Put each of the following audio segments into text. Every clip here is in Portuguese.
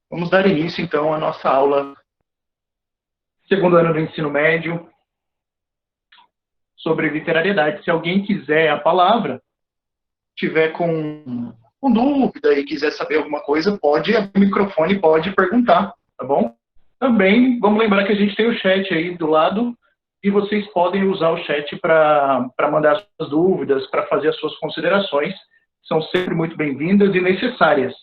Vamos dar início, então, à nossa aula segundo ano do ensino médio sobre literariedade. Se alguém quiser a palavra, tiver com dúvida e quiser saber alguma coisa, pode abrir o microfone, pode perguntar, tá bom? Também, vamos lembrar que a gente tem o chat aí do lado e vocês podem usar o chat para mandar as suas dúvidas, para fazer as suas considerações. São sempre muito bem-vindas e necessárias.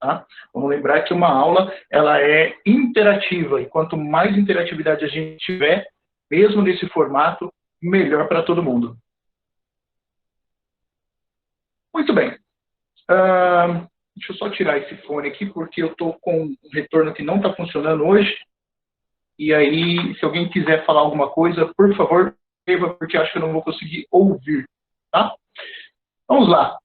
Tá? Vamos lembrar que uma aula ela é interativa, e quanto mais interatividade a gente tiver, mesmo nesse formato, melhor para todo mundo. Muito bem. Deixa eu só tirar esse fone aqui, porque eu estou com um retorno que não está funcionando hoje. E aí, se alguém quiser falar alguma coisa, por favor, escreva, porque acho que eu não vou conseguir ouvir. Tá? Vamos lá.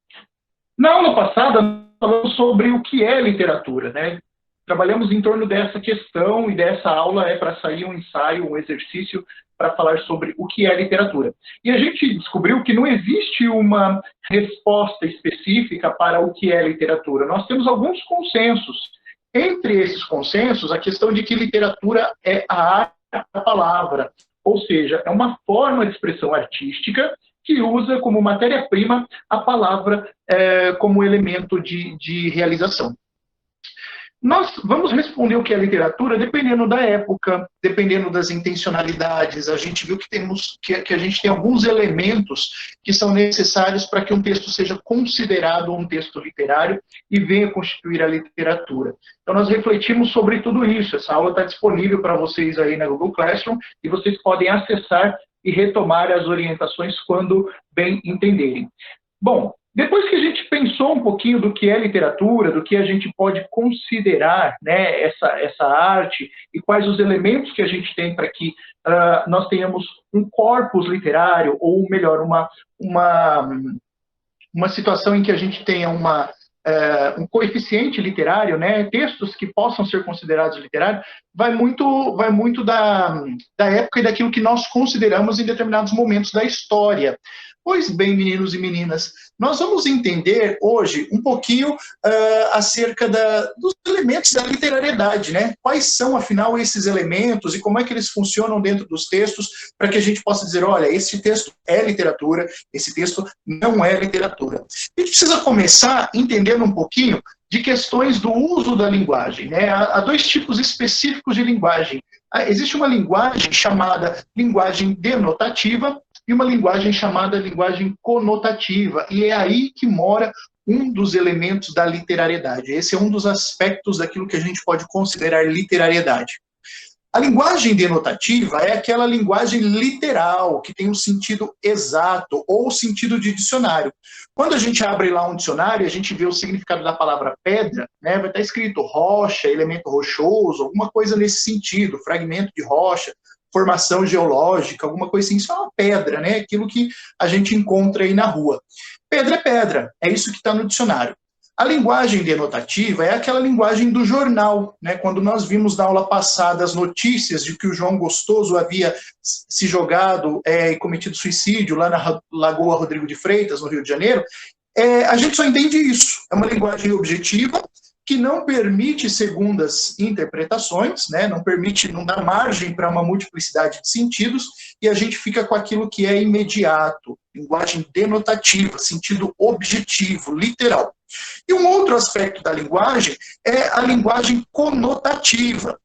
Na aula passada, falamos sobre o que é literatura, né? Trabalhamos em torno dessa questão e dessa aula é para sair um ensaio, um exercício para falar sobre o que é literatura. E a gente descobriu que não existe uma resposta específica para o que é literatura. Nós temos alguns consensos. Entre esses consensos, a questão de que literatura é a arte da palavra, ou seja, é uma forma de expressão artística que usa como matéria-prima a palavra como elemento de realização. Nós vamos responder o que é literatura dependendo da época, dependendo das intencionalidades. A gente viu que a gente tem alguns elementos que são necessários para que um texto seja considerado um texto literário e venha constituir a literatura. Então, nós refletimos sobre tudo isso. Essa aula está disponível para vocês aí na Google Classroom e vocês podem acessar e retomar as orientações quando bem entenderem. Bom, depois que a gente pensou um pouquinho do que é literatura, do que a gente pode considerar, né, essa arte e quais os elementos que a gente tem para que nós tenhamos um corpus literário, ou melhor, uma situação em que a gente tenha um coeficiente literário, né, textos que possam ser considerados literários, vai muito da época e daquilo que nós consideramos em determinados momentos da história. Pois bem, meninos e meninas, nós vamos entender hoje um pouquinho acerca dos elementos da literariedade, né? Quais são, afinal, esses elementos e como é que eles funcionam dentro dos textos para que a gente possa dizer, olha, esse texto é literatura, esse texto não é literatura. A gente precisa começar entendendo um pouquinho de questões do uso da linguagem, né? Há dois tipos específicos de linguagem. Existe uma linguagem chamada linguagem denotativa e uma linguagem chamada linguagem conotativa. E é aí que mora um dos elementos da literariedade. Esse é um dos aspectos daquilo que a gente pode considerar literariedade. A linguagem denotativa é aquela linguagem literal, que tem um sentido exato, ou sentido de dicionário. Quando a gente abre lá um dicionário, a gente vê o significado da palavra pedra, né, vai estar escrito rocha, elemento rochoso, alguma coisa nesse sentido, fragmento de rocha, formação geológica, alguma coisa assim. Isso é uma pedra, né? Aquilo que a gente encontra aí na rua. Pedra, é isso que está no dicionário. A linguagem denotativa é aquela linguagem do jornal, né? Quando nós vimos na aula passada as notícias de que o João Gostoso havia se jogado e cometido suicídio lá na Lagoa Rodrigo de Freitas, no Rio de Janeiro, a gente só entende isso. É uma linguagem objetiva que não permite segundas interpretações, né? Não dá margem para uma multiplicidade de sentidos, e a gente fica com aquilo que é imediato, linguagem denotativa, sentido objetivo, literal. E um outro aspecto da linguagem é a linguagem conotativa.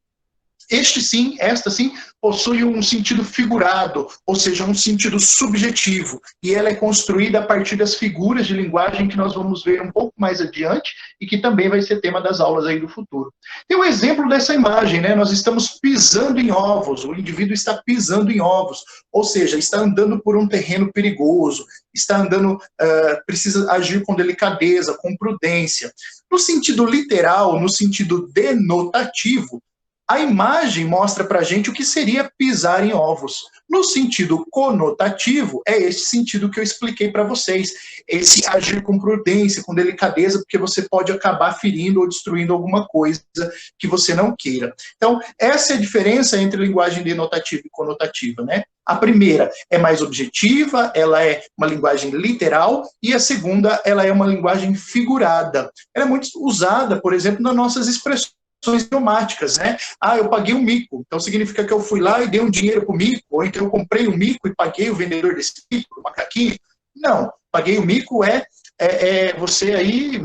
Esta sim, possui um sentido figurado, ou seja, um sentido subjetivo, e ela é construída a partir das figuras de linguagem que nós vamos ver um pouco mais adiante e que também vai ser tema das aulas aí do futuro. Tem um exemplo dessa imagem, né? Nós estamos pisando em ovos, o indivíduo está pisando em ovos, ou seja, está andando por um terreno perigoso, está andando, precisa agir com delicadeza, com prudência. No sentido literal, no sentido denotativo, A imagem mostra para a gente o que seria pisar em ovos. No sentido conotativo, é esse sentido que eu expliquei para vocês. Esse agir com prudência, com delicadeza, porque você pode acabar ferindo ou destruindo alguma coisa que você não queira. Então, essa é a diferença entre linguagem denotativa e conotativa, né? A primeira é mais objetiva, ela é uma linguagem literal, e a segunda, ela é uma linguagem figurada. Ela é muito usada, por exemplo, nas nossas expressões idiomáticas, né? Ah, eu paguei um mico, então significa que eu fui lá e dei um dinheiro para o mico, ou então eu comprei um mico e paguei o vendedor desse mico, o macaquinho. Não, paguei o mico é você aí,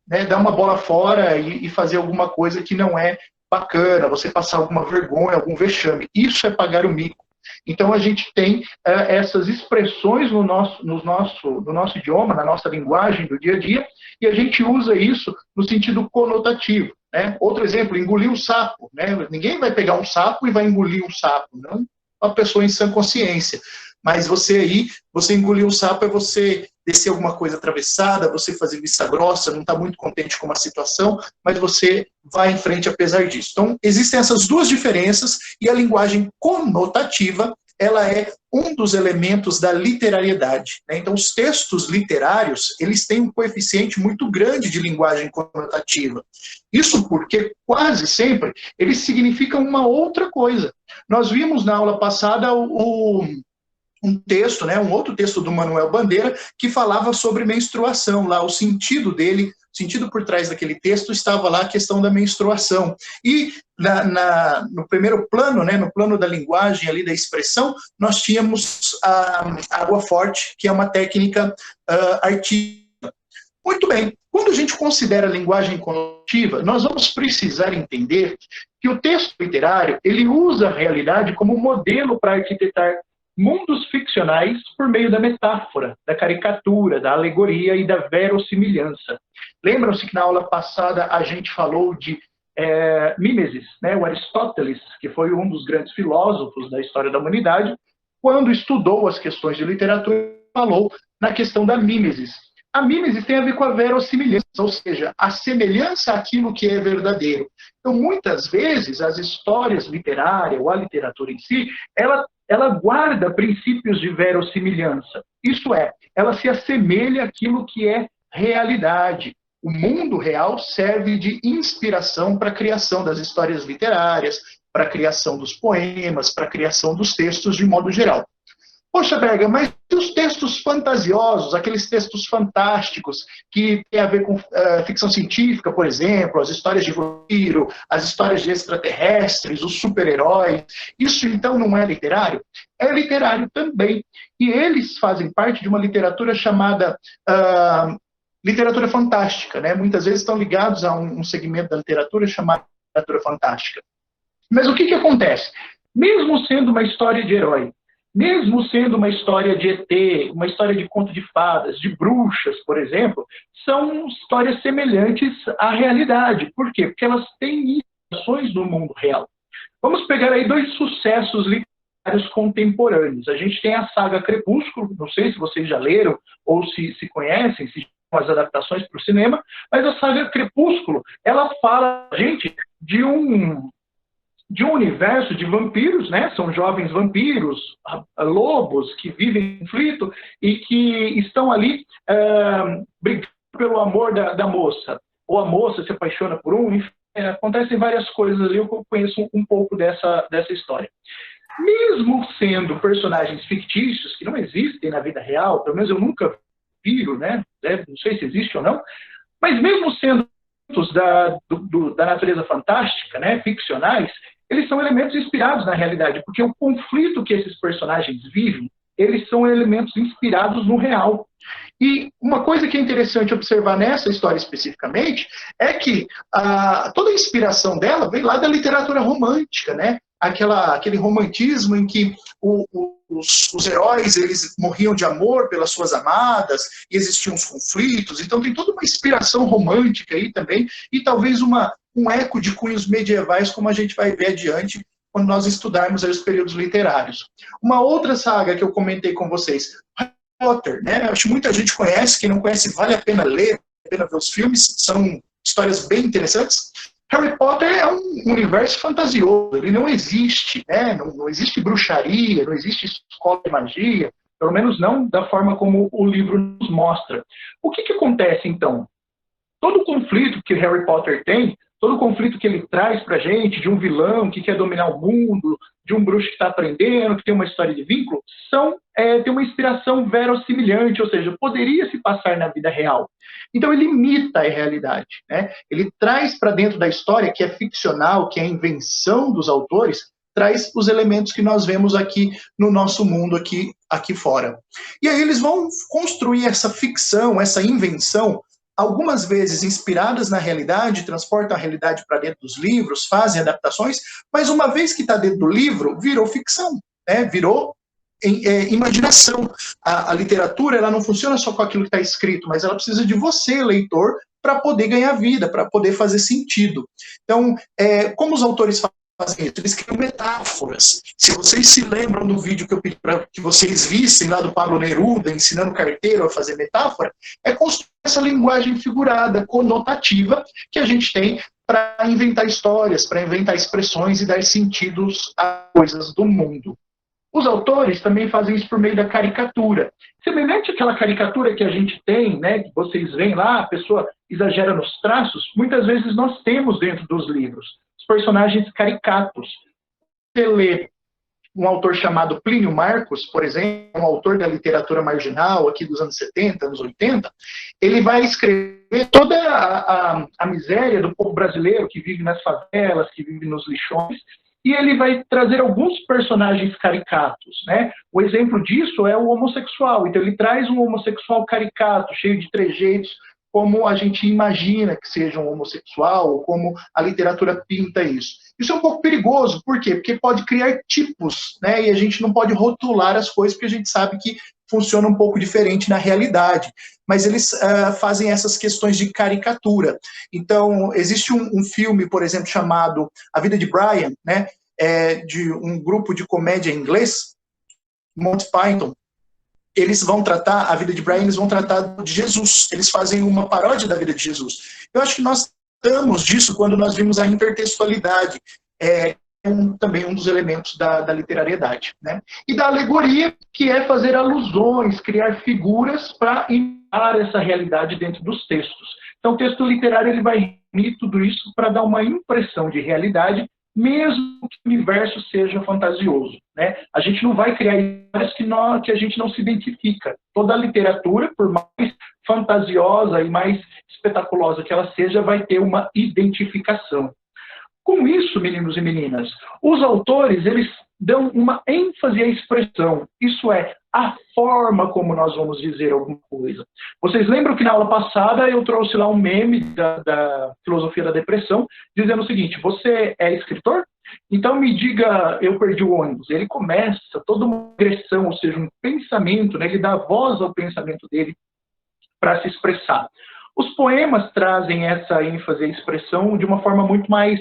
né, dar uma bola fora e fazer alguma coisa que não é bacana, você passar alguma vergonha, algum vexame. Isso é pagar o mico. Então, a gente tem essas expressões no nosso idioma, na nossa linguagem do dia a dia, e a gente usa isso no sentido conotativo. Né? Outro exemplo, engolir um sapo. Né? Ninguém vai pegar um sapo e vai engolir um sapo, não uma pessoa em sã consciência. Mas você engolir um sapo é você descer alguma coisa atravessada, você fazer vista grossa, não está muito contente com uma situação, mas você vai em frente apesar disso. Então, existem essas duas diferenças, e a linguagem conotativa, ela é um dos elementos da literariedade. Né? Então, os textos literários, eles têm um coeficiente muito grande de linguagem conotativa. Isso porque, quase sempre, eles significam uma outra coisa. Nós vimos na aula passada um texto, né, um outro texto do Manuel Bandeira, que falava sobre menstruação, lá o sentido dele, o sentido por trás daquele texto estava lá a questão da menstruação. E no primeiro plano, né, no plano da linguagem, ali da expressão, nós tínhamos a água forte, que é uma técnica artística. Muito bem, quando a gente considera a linguagem conotativa, nós vamos precisar entender que o texto literário, ele usa a realidade como modelo para arquitetar mundos ficcionais por meio da metáfora, da caricatura, da alegoria e da verossimilhança. Lembram-se que na aula passada a gente falou de Mimesis, né? O Aristóteles, que foi um dos grandes filósofos da história da humanidade, quando estudou as questões de literatura, falou na questão da mimesis. A mimesis tem a ver com a verossimilhança, ou seja, a semelhança àquilo que é verdadeiro. Então, muitas vezes, as histórias literárias, ou a literatura em si, ela guarda princípios de verossimilhança. Isso é, ela se assemelha àquilo que é realidade. O mundo real serve de inspiração para a criação das histórias literárias, para a criação dos poemas, para a criação dos textos de modo geral. Poxa, Berga, mas os textos fantasiosos, aqueles textos fantásticos que têm a ver com ficção científica, por exemplo, as histórias de vampiro, as histórias de extraterrestres, os super-heróis, isso então não é literário? É literário também. E eles fazem parte de uma literatura chamada literatura fantástica, né? Muitas vezes estão ligados a um segmento da literatura chamado literatura fantástica. Mas o que acontece? Mesmo sendo uma história de herói, mesmo sendo uma história de ET, uma história de conto de fadas, de bruxas, por exemplo, são histórias semelhantes à realidade. Por quê? Porque elas têm inspirações no mundo real. Vamos pegar aí dois sucessos literários contemporâneos. A gente tem a saga Crepúsculo, não sei se vocês já leram ou se conhecem, se as adaptações para o cinema, mas a saga Crepúsculo, ela fala, gente, de um universo de vampiros, né? São jovens vampiros, lobos que vivem em conflito e que estão ali brigando pelo amor da moça. Ou a moça se apaixona por um, enfim, acontecem várias coisas ali, eu conheço um pouco dessa história. Mesmo sendo personagens fictícios, que não existem na vida real, pelo menos eu nunca vi, né? Não sei se existe ou não, mas mesmo sendo da natureza fantástica, né, ficcionais, eles são elementos inspirados na realidade, porque o conflito que esses personagens vivem, eles são elementos inspirados no real. E uma coisa que é interessante observar nessa história especificamente é que toda a inspiração dela vem lá da literatura romântica, né? Aquele romantismo em que os heróis eles morriam de amor pelas suas amadas e existiam os conflitos. Então tem toda uma inspiração romântica aí também e talvez um eco de cunhos medievais, como a gente vai ver adiante quando nós estudarmos aí os períodos literários. Uma outra saga que eu comentei com vocês, Harry Potter, né? Acho que muita gente conhece, quem não conhece vale a pena ler, vale a pena ver os filmes, são histórias bem interessantes. Harry Potter é um universo fantasioso, ele não existe, né? Não existe bruxaria, não existe escola de magia, pelo menos não da forma como o livro nos mostra. O que acontece, então? Todo o conflito que Harry Potter tem, todo o conflito que ele traz pra gente, de um vilão que quer dominar o mundo, de um bruxo que está aprendendo, que tem uma história de vínculo, tem uma inspiração verossimilhante, ou seja, poderia se passar na vida real. Então ele imita a realidade, né? Ele traz para dentro da história, que é ficcional, que é a invenção dos autores, traz os elementos que nós vemos aqui no nosso mundo, aqui fora. E aí eles vão construir essa ficção, essa invenção, algumas vezes inspiradas na realidade, transportam a realidade para dentro dos livros, fazem adaptações, mas uma vez que está dentro do livro, virou ficção, né? Virou imaginação. A literatura ela não funciona só com aquilo que está escrito, mas ela precisa de você, leitor, para poder ganhar vida, para poder fazer sentido. Então, como os autores fazem isso? Eles criam metáforas. Se vocês se lembram do vídeo que eu pedi para que vocês vissem lá do Pablo Neruda, ensinando carteiro a fazer metáfora, é construir essa linguagem figurada, conotativa, que a gente tem para inventar histórias, para inventar expressões e dar sentidos a coisas do mundo. Os autores também fazem isso por meio da caricatura. Semelhante àquela caricatura que a gente tem, né, que vocês veem lá, a pessoa exagera nos traços, muitas vezes nós temos dentro dos livros os personagens caricatos. Você lê um autor chamado Plínio Marcos, por exemplo, um autor da literatura marginal aqui dos anos 70, anos 80, ele vai escrever toda a miséria do povo brasileiro que vive nas favelas, que vive nos lixões, e ele vai trazer alguns personagens caricatos, né? O exemplo disso é o homossexual. Então ele traz um homossexual caricato, cheio de trejeitos, como a gente imagina que seja um homossexual, ou como a literatura pinta isso. Isso é um pouco perigoso, por quê? Porque pode criar tipos, né? E a gente não pode rotular as coisas, porque a gente sabe que funciona um pouco diferente na realidade. Mas eles fazem essas questões de caricatura. Então, existe um filme, por exemplo, chamado A Vida de Brian, né? De um grupo de comédia inglês, Monty Python. Eles vão tratar a vida de Brian, eles vão tratar de Jesus. Eles fazem uma paródia da vida de Jesus. Eu acho que nós tratamos disso quando nós vimos a intertextualidade. Também um dos elementos da literariedade, né? E da alegoria, que é fazer alusões, criar figuras para imitar essa realidade dentro dos textos. Então, o texto literário ele vai unir tudo isso para dar uma impressão de realidade, mesmo que o universo seja fantasioso, né? A gente não vai criar histórias que a gente não se identifica. Toda a literatura, por mais fantasiosa e mais espetaculosa que ela seja, vai ter uma identificação. Com isso, meninos e meninas, os autores eles dão uma ênfase à expressão, isso é, a forma como nós vamos dizer alguma coisa. Vocês lembram que na aula passada eu trouxe lá um meme da filosofia da depressão, dizendo o seguinte: você é escritor? Então me diga, eu perdi o ônibus. Ele começa toda uma agressão, ou seja, um pensamento, né? Ele dá voz ao pensamento dele para se expressar. Os poemas trazem essa ênfase à expressão de uma forma muito mais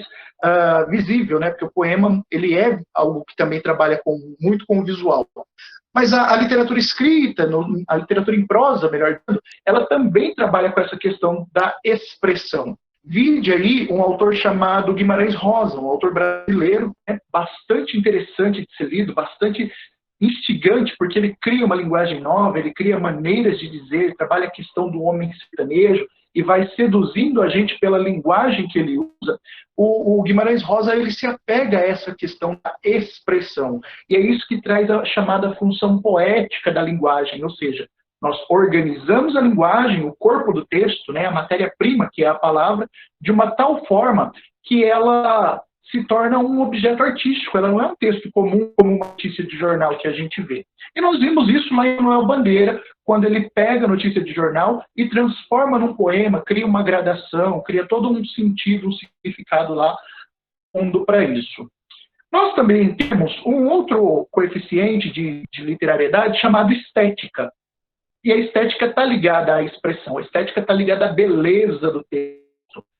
visível, né? Porque o poema ele é algo que também trabalha muito com o visual. Mas a literatura escrita, a literatura em prosa, melhor dizendo, ela também trabalha com essa questão da expressão. Vide aí um autor chamado Guimarães Rosa, um autor brasileiro, né? Bastante interessante de ser lido, bastante instigante, porque ele cria uma linguagem nova, ele cria maneiras de dizer, trabalha a questão do homem sertanejo e vai seduzindo a gente pela linguagem que ele usa. O Guimarães Rosa ele se apega a essa questão da expressão. E é isso que traz a chamada função poética da linguagem, ou seja, nós organizamos a linguagem, o corpo do texto, né, a matéria-prima, que é a palavra, de uma tal forma que ela se torna um objeto artístico, ela não é um texto comum como uma notícia de jornal que a gente vê. E nós vimos isso lá em Manuel Bandeira, quando ele pega a notícia de jornal e transforma num poema, cria uma gradação, cria todo um sentido, um significado lá, fundo para isso. Nós também temos um outro coeficiente de literariedade chamado estética. E a estética está ligada à expressão, a estética está ligada à beleza do texto.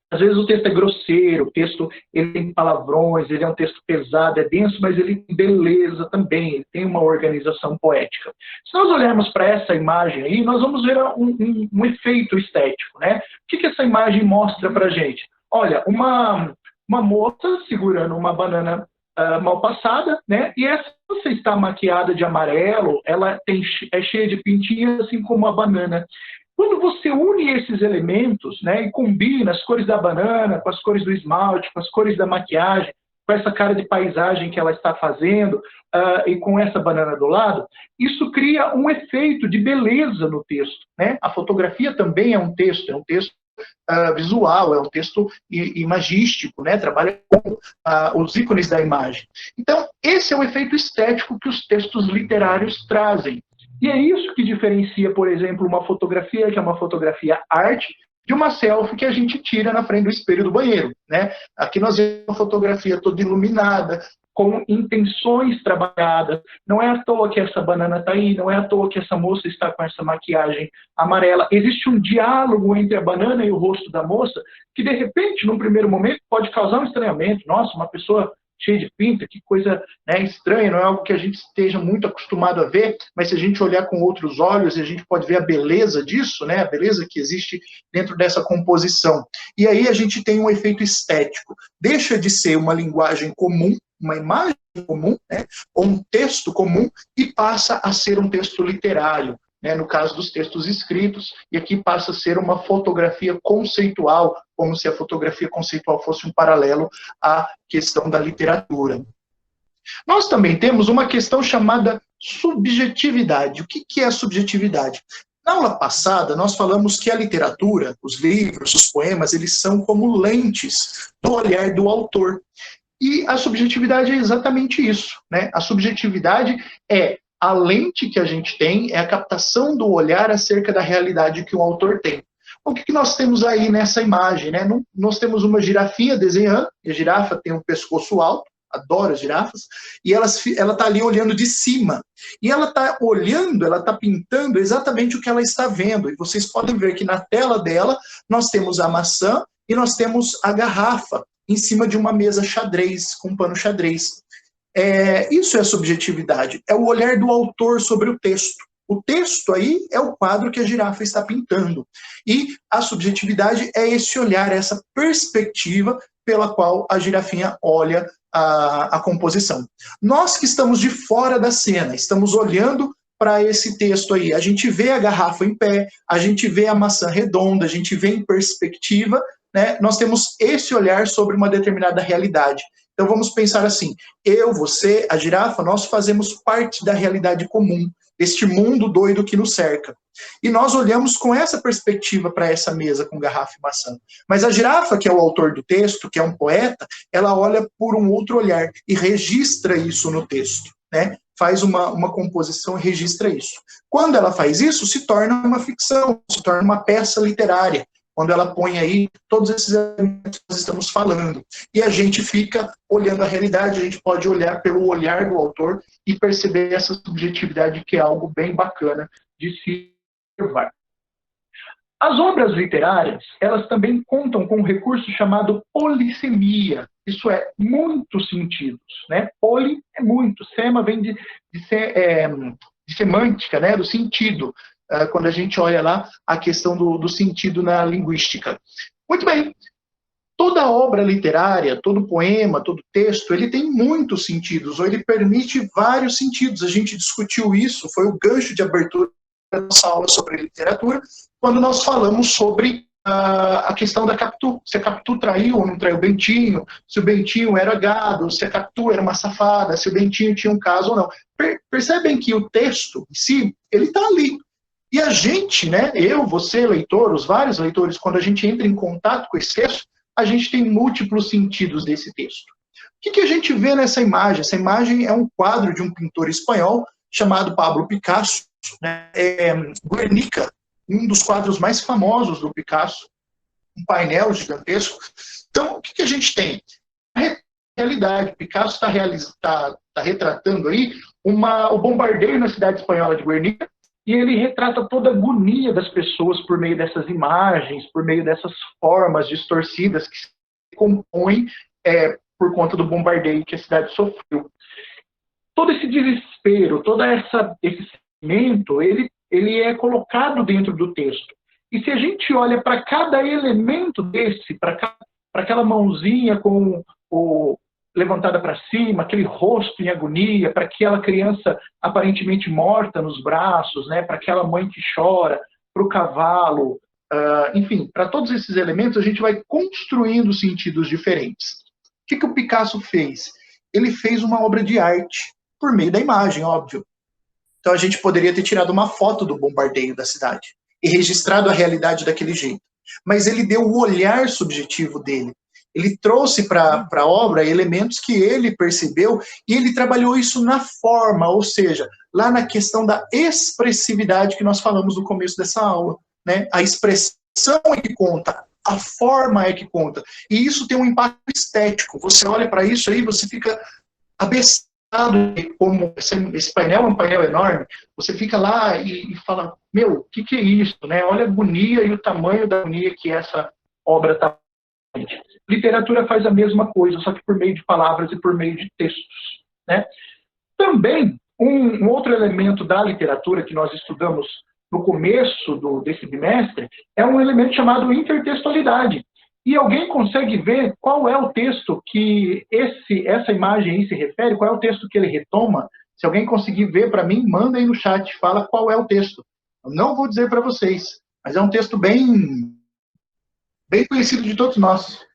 Às vezes o texto é grosseiro, o texto ele tem palavrões, ele é um texto pesado, é denso, mas ele tem beleza também, ele tem uma organização poética. Se nós olharmos para essa imagem aí, nós vamos ver um efeito estético, né? O que essa imagem mostra para a gente? Olha, uma uma moça segurando uma banana mal passada, né? E essa moça está maquiada de amarelo, ela é cheia de pintinhas, assim como a banana. Quando você une esses elementos, né, e combina as cores da banana com as cores do esmalte, com as cores da maquiagem, com essa cara de paisagem que ela está fazendo, e com essa banana do lado, isso cria um efeito de beleza no texto, né? A fotografia também é um texto visual, é um texto imagístico, né? Trabalha com os ícones da imagem. Então, esse é o efeito estético que os textos literários trazem. E é isso que diferencia, por exemplo, uma fotografia, que é uma fotografia arte, de uma selfie que a gente tira na frente do espelho do banheiro, né? Aqui nós vemos uma fotografia toda iluminada, com intenções trabalhadas. Não é à toa que essa banana está aí, não é à toa que essa moça está com essa maquiagem amarela. Existe um diálogo entre a banana e o rosto da moça que, de repente, num primeiro momento, pode causar um estranhamento. Nossa, uma pessoa cheia de pinta, que coisa, né, estranha, não é algo que a gente esteja muito acostumado a ver, mas se a gente olhar com outros olhos, a gente pode ver a beleza disso, né, a beleza que existe dentro dessa composição. E aí a gente tem um efeito estético. Deixa de ser uma linguagem comum, uma imagem comum, né, ou um texto comum, e passa a ser um texto literário, né, no caso dos textos escritos, e aqui passa a ser uma fotografia conceitual, como se a fotografia conceitual fosse um paralelo à questão da literatura. Nós também temos uma questão chamada subjetividade. O que é a subjetividade? Na aula passada, nós falamos que a literatura, os livros, os poemas, eles são como lentes do olhar do autor. E a subjetividade é exatamente isso, né? A subjetividade é a lente que a gente tem, é a captação do olhar acerca da realidade que o autor tem. O que nós temos aí nessa imagem, né? Nós temos uma girafinha desenhando, e a girafa tem um pescoço alto, adoro as girafas, e ela está ali olhando de cima. E ela está olhando, ela está pintando exatamente o que ela está vendo. E vocês podem ver que na tela dela nós temos a maçã e nós temos a garrafa em cima de uma mesa xadrez, com um pano xadrez. Isso é subjetividade, é o olhar do autor sobre o texto. O texto aí é o quadro que a girafa está pintando. E a subjetividade é esse olhar, essa perspectiva pela qual a girafinha olha a composição. Nós que estamos de fora da cena, estamos olhando para esse texto aí. A gente vê a garrafa em pé, a gente vê a maçã redonda, a gente vê em perspectiva, né? Nós temos esse olhar sobre uma determinada realidade. Então vamos pensar assim, eu, você, a girafa, nós fazemos parte da realidade comum, deste mundo doido que nos cerca. E nós olhamos com essa perspectiva para essa mesa com garrafa e maçã. Mas a girafa, que é o autor do texto, que é um poeta, ela olha por um outro olhar e registra isso no texto, né? Faz uma composição e registra isso. Quando ela faz isso, se torna uma ficção, se torna uma peça literária. Quando ela põe aí todos esses elementos que nós estamos falando. E a gente fica olhando a realidade, a gente pode olhar pelo olhar do autor e perceber essa subjetividade, que é algo bem bacana de se observar. As obras literárias, elas também contam com um recurso chamado polissemia. Isso é, muitos sentidos, né? Poli é muito, sema vem de semântica, né? Do sentido. Quando a gente olha lá a questão do sentido na linguística. Muito bem, toda obra literária, todo poema, todo texto, ele tem muitos sentidos, ou ele permite vários sentidos. A gente discutiu isso, foi o gancho de abertura da nossa aula sobre literatura, quando nós falamos sobre a questão da Capitu, se a Capitu traiu ou não traiu o Bentinho, se o Bentinho era gado, se a Capitu era uma safada, se o Bentinho tinha um caso ou não. Percebem que o texto em si, ele está ali. E a gente, né, eu, você, leitor, os vários leitores, quando a gente entra em contato com esse texto, a gente tem múltiplos sentidos desse texto. O que a gente vê nessa imagem? Essa imagem é um quadro de um pintor espanhol chamado Pablo Picasso, né, Guernica, um dos quadros mais famosos do Picasso, um painel gigantesco. Então, o que a gente tem? A realidade, Picasso está retratando aí o bombardeio na cidade espanhola de Guernica, e ele retrata toda a agonia das pessoas por meio dessas imagens, por meio dessas formas distorcidas que se compõem por conta do bombardeio que a cidade sofreu. Todo esse desespero, todo esse sentimento, ele é colocado dentro do texto. E se a gente olha para cada elemento desse, para para aquela mãozinha com levantada para cima, aquele rosto em agonia, para aquela criança aparentemente morta nos braços, né, para aquela mãe que chora, para o cavalo, enfim, para todos esses elementos a gente vai construindo sentidos diferentes. O que o Picasso fez? Ele fez uma obra de arte por meio da imagem, óbvio. Então a gente poderia ter tirado uma foto do bombardeio da cidade e registrado a realidade daquele jeito. Mas ele deu o olhar subjetivo dele. Ele trouxe para a obra elementos que ele percebeu e ele trabalhou isso na forma, ou seja, lá na questão da expressividade que nós falamos no começo dessa aula, né? A expressão é que conta, a forma é que conta. E isso tem um impacto estético. Você olha para isso aí, você fica abestado, como esse painel é um painel enorme, você fica lá e fala, meu, o que é isso? Né? Olha a agonia e o tamanho da agonia que essa obra está. Literatura faz a mesma coisa, só que por meio de palavras e por meio de textos. Né? Também, um outro elemento da literatura que nós estudamos no começo desse bimestre é um elemento chamado intertextualidade. E alguém consegue ver qual é o texto que essa imagem aí se refere? Qual é o texto que ele retoma? Se alguém conseguir ver para mim, manda aí no chat, fala qual é o texto. Eu não vou dizer para vocês, mas é um texto bem conhecido de todos nós.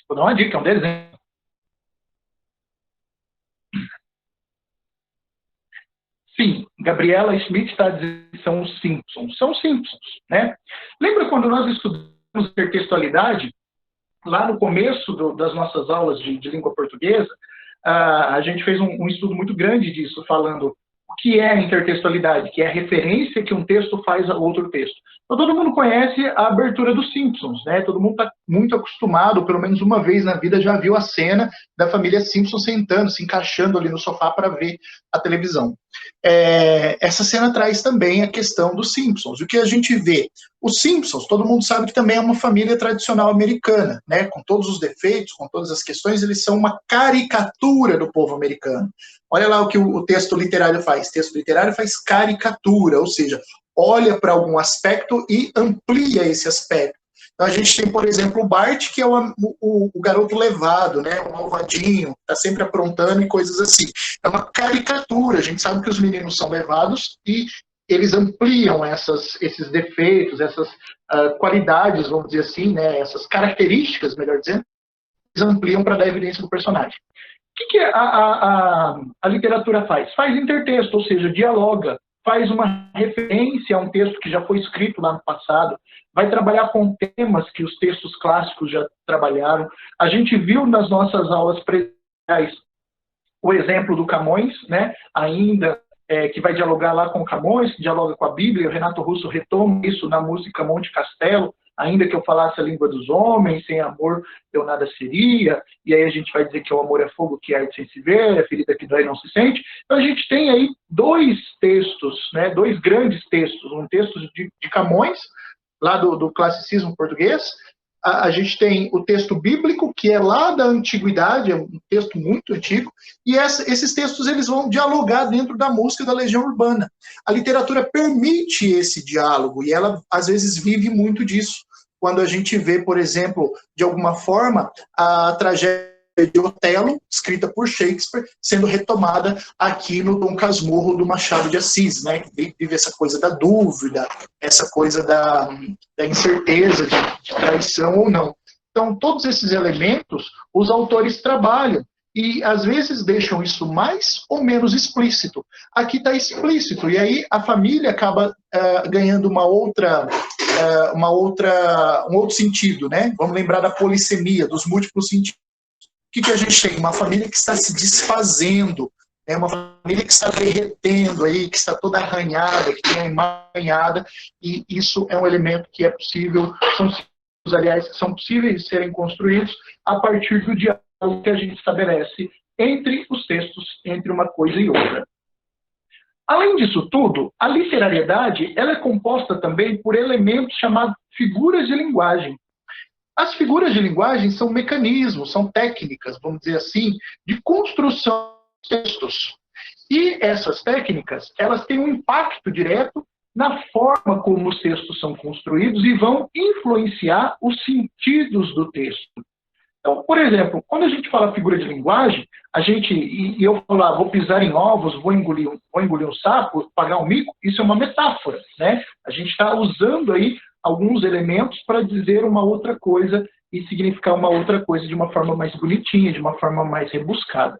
Vou dar uma dica, é um desenho. Sim, Gabriela Schmidt está dizendo que são os Simpsons. São os Simpsons, né? Lembra quando nós estudamos intertextualidade, lá no começo das nossas aulas de língua portuguesa, a gente fez um estudo muito grande disso, falando o que é intertextualidade, que é a referência que um texto faz a outro texto. Então, todo mundo conhece a abertura dos Simpsons, né? Todo mundo está muito acostumado, pelo menos uma vez na vida já viu a cena da família Simpson sentando, se encaixando ali no sofá para ver a televisão. Essa cena traz também a questão dos Simpsons. O que a gente vê? Os Simpsons, todo mundo sabe que também é uma família tradicional americana, né? Com todos os defeitos, com todas as questões, eles são uma caricatura do povo americano. Olha lá o que o texto literário faz. O texto literário faz caricatura, ou seja, olha para algum aspecto e amplia esse aspecto. Então a gente tem, por exemplo, o Bart, que é o garoto levado, né, o malvadinho, está sempre aprontando e coisas assim. É uma caricatura, a gente sabe que os meninos são levados e eles ampliam esses defeitos, essas qualidades, vamos dizer assim, né, essas características, melhor dizendo, eles ampliam para dar evidência do personagem. O que a literatura faz? Faz intertexto, ou seja, dialoga, faz uma referência a um texto que já foi escrito lá no passado, vai trabalhar com temas que os textos clássicos já trabalharam. A gente viu nas nossas aulas presenciais o exemplo do Camões, né? Ainda que vai dialogar lá com Camões, que dialoga com a Bíblia. O Renato Russo retoma isso na música Monte Castelo, ainda que eu falasse a língua dos homens, sem amor eu nada seria, e aí a gente vai dizer que o amor é fogo que arde sem se ver, a ferida que dói não se sente. Então a gente tem aí dois textos, né, dois grandes textos, um texto de Camões, lá do classicismo português, a gente tem o texto bíblico, que é lá da antiguidade, é um texto muito antigo, e esses textos eles vão dialogar dentro da música da Legião Urbana. A literatura permite esse diálogo, e ela, às vezes, vive muito disso. Quando a gente vê, por exemplo, de alguma forma, a tragédia de Otelo, escrita por Shakespeare, sendo retomada aqui no Dom Casmurro do Machado de Assis, né? Que vive essa coisa da dúvida, essa coisa da incerteza de traição ou não. Então, todos esses elementos, os autores trabalham e, às vezes, deixam isso mais ou menos explícito. Aqui está explícito, e aí a família acaba ganhando um outro sentido, né? Vamos lembrar da polissemia, dos múltiplos sentidos. O que a gente tem? Uma família que está se desfazendo, né? Uma família que está derretendo aí, que está toda arranhada, que tem a imagem arranhada, e isso é um elemento que é possível, são aliás, que são possíveis de serem construídos a partir do diálogo que a gente estabelece entre os textos, entre uma coisa e outra. Além disso tudo, a literariedade ela é composta também por elementos chamados figuras de linguagem. As figuras de linguagem são mecanismos, são técnicas, vamos dizer assim, de construção de textos. E essas técnicas, elas têm um impacto direto na forma como os textos são construídos e vão influenciar os sentidos do texto. Então, por exemplo, quando a gente fala figura de linguagem, a gente, e eu falar, vou pisar em ovos, vou engolir um sapo, pagar um mico, isso é uma metáfora, né? A gente está usando aí alguns elementos para dizer uma outra coisa e significar uma outra coisa de uma forma mais bonitinha, de uma forma mais rebuscada.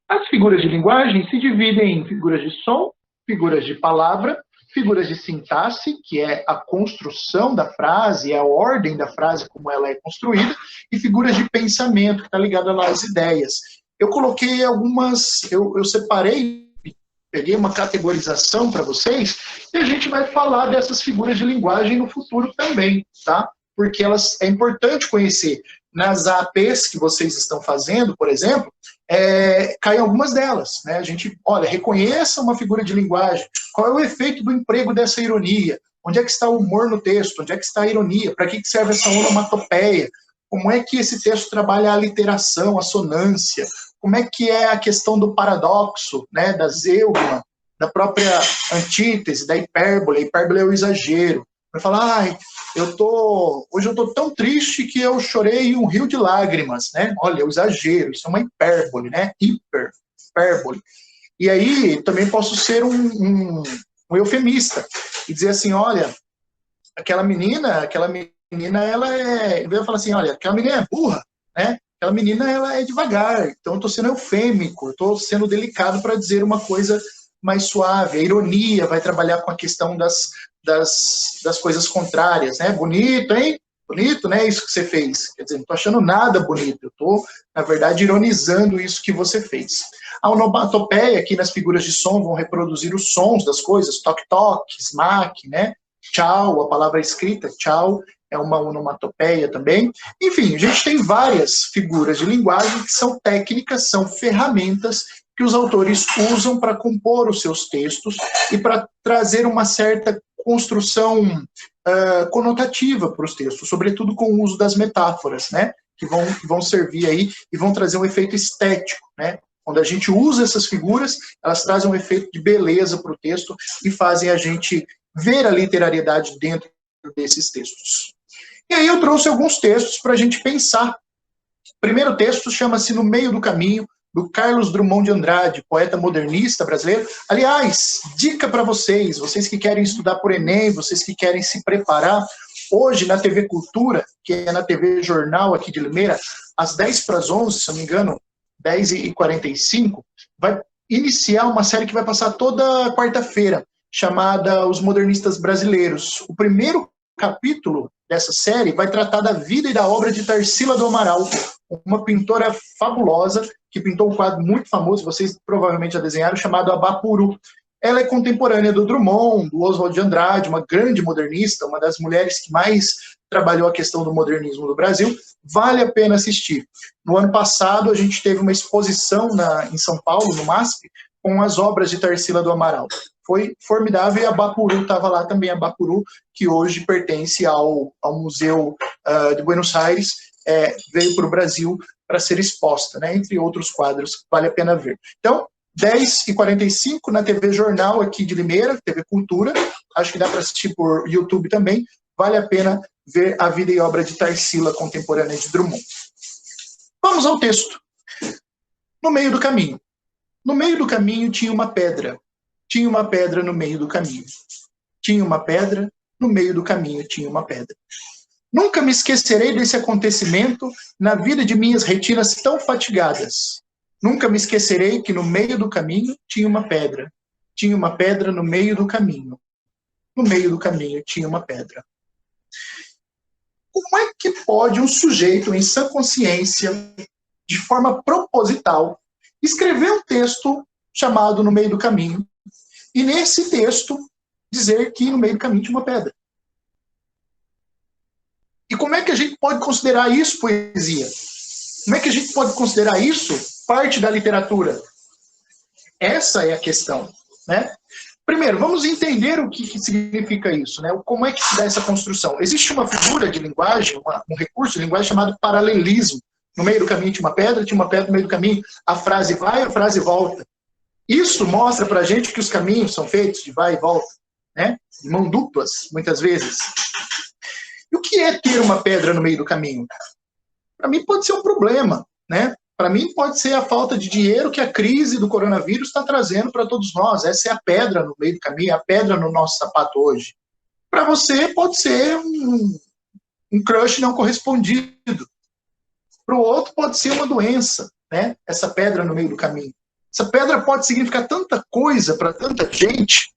As figuras de linguagem se dividem em figuras de som, figuras de palavra, figuras de sintaxe, que é a construção da frase, é a ordem da frase como ela é construída, e figuras de pensamento, que está ligada lá às ideias. Eu coloquei algumas, eu separei, peguei uma categorização para vocês, e a gente vai falar dessas figuras de linguagem no futuro também, tá? Porque elas é importante conhecer. Nas APs que vocês estão fazendo, por exemplo, caem algumas delas, né? A gente, olha, reconheça uma figura de linguagem. Qual é o efeito do emprego dessa ironia? Onde é que está o humor no texto? Onde é que está a ironia? Para que serve essa onomatopeia? Como é que esse texto trabalha a literação, a sonância? Como é que é a questão do paradoxo, né? Da zeugma, da própria antítese, da hipérbole. A hipérbole é o exagero. Vai falar, ai, hoje eu estou tão triste que eu chorei um rio de lágrimas, né? Olha, o exagero, isso é uma hipérbole, né? Hipérbole. E aí também posso ser um eufemista e dizer assim, olha, aquela menina, ela é... Eu ia falar assim, olha, aquela menina é burra, né? Aquela menina, ela é devagar, então eu estou sendo eufêmico, eu estou sendo delicado para dizer uma coisa mais suave. A ironia vai trabalhar com a questão das coisas contrárias, né? Bonito, hein? Bonito, né? Isso que você fez. Quer dizer, não estou achando nada bonito. Eu estou, na verdade, ironizando isso que você fez. A onomatopeia, aqui nas figuras de som, vão reproduzir os sons das coisas. Toque-toque, smack, né? Tchau, a palavra escrita, tchau, é uma onomatopeia também. Enfim, a gente tem várias figuras de linguagem que são técnicas, são ferramentas que os autores usam para compor os seus textos e para trazer uma certa construção conotativa para os textos, sobretudo com o uso das metáforas, né, que vão servir aí e vão trazer um efeito estético, né. Quando a gente usa essas figuras, elas trazem um efeito de beleza para o texto e fazem a gente ver a literariedade dentro desses textos. E aí eu trouxe alguns textos para a gente pensar. O primeiro texto chama-se No Meio do Caminho, do Carlos Drummond de Andrade, poeta modernista brasileiro. Aliás, dica para vocês que querem estudar por Enem, vocês que querem se preparar, hoje na TV Cultura, que é na TV Jornal aqui de Limeira, às 10 para as 11, se não me engano, 10h45, vai iniciar uma série que vai passar toda quarta-feira, chamada Os Modernistas Brasileiros. O primeiro capítulo dessa série vai tratar da vida e da obra de Tarsila do Amaral, uma pintora fabulosa, que pintou um quadro muito famoso, vocês provavelmente já desenharam, chamado Abapuru. Ela é contemporânea do Drummond, do Oswald de Andrade, uma grande modernista, uma das mulheres que mais trabalhou a questão do modernismo no Brasil. Vale a pena assistir. No ano passado, a gente teve uma exposição em São Paulo, no MASP, com as obras de Tarsila do Amaral. Foi formidável, e a Bapuru estava lá também, a Bapuru, que hoje pertence ao Museu de Buenos Aires, veio para o Brasil para ser exposta, né, entre outros quadros, vale a pena ver. Então, 10h45 na TV Jornal aqui de Limeira, TV Cultura, acho que dá para assistir por YouTube também, vale a pena ver a vida e obra de Tarsila, contemporânea de Drummond. Vamos ao texto. No meio do caminho. No meio do caminho tinha uma pedra. Tinha uma pedra no meio do caminho. Tinha uma pedra, no meio do caminho tinha uma pedra. Nunca me esquecerei desse acontecimento na vida de minhas retinas tão fatigadas. Nunca me esquecerei que no meio do caminho tinha uma pedra. Tinha uma pedra no meio do caminho. No meio do caminho tinha uma pedra. Como é que pode um sujeito em sã consciência, de forma proposital, escrever um texto chamado No Meio do Caminho, e nesse texto dizer que no meio do caminho tinha uma pedra? E como é que a gente pode considerar isso poesia? Como é que a gente pode considerar isso parte da literatura? Essa é a questão, né? Primeiro, vamos entender o que significa isso, né? Como é que se dá essa construção? Existe uma figura de linguagem, um recurso de linguagem chamado paralelismo. No meio do caminho tinha uma pedra no meio do caminho, a frase vai, a frase volta. Isso mostra para a gente que os caminhos são feitos de vai e volta, né? De mão duplas, muitas vezes. E o que é ter uma pedra no meio do caminho? Para mim pode ser um problema, né? Para mim pode ser a falta de dinheiro que a crise do coronavírus está trazendo para todos nós. Essa é a pedra no meio do caminho, a pedra no nosso sapato hoje. Para você pode ser um crush não correspondido. Para o outro pode ser uma doença, né? Essa pedra no meio do caminho. Essa pedra pode significar tanta coisa para tanta gente.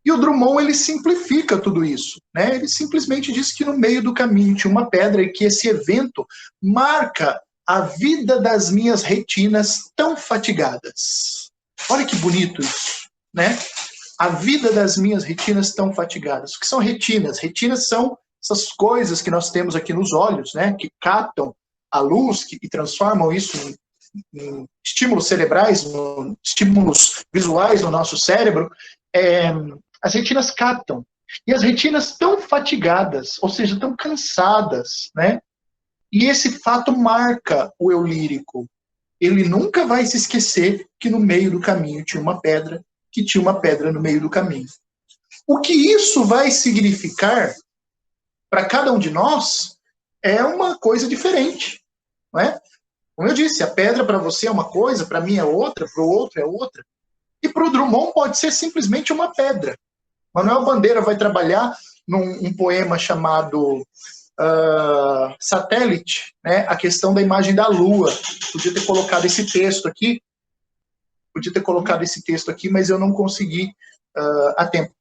E o Drummond, ele simplifica tudo isso, né? Ele simplesmente diz que no meio do caminho tinha uma pedra e que esse evento marca a vida das minhas retinas tão fatigadas. Olha que bonito isso, né? A vida das minhas retinas tão fatigadas. O que são retinas? Retinas são essas coisas que nós temos aqui nos olhos, né? Que captam a luz e transformam isso em estímulos cerebrais, estímulos visuais no nosso cérebro. As retinas captam. E as retinas tão fatigadas, ou seja, tão cansadas, né? E esse fato marca o eu lírico. Ele nunca vai se esquecer que no meio do caminho tinha uma pedra, que tinha uma pedra no meio do caminho. O que isso vai significar para cada um de nós é uma coisa diferente, não é? Como eu disse, a pedra para você é uma coisa, para mim é outra, para o outro é outra. E para o Drummond pode ser simplesmente uma pedra. Manuel Bandeira vai trabalhar num poema chamado Satélite, né? A questão da imagem da Lua. Podia ter colocado esse texto aqui, mas eu não consegui a tempo.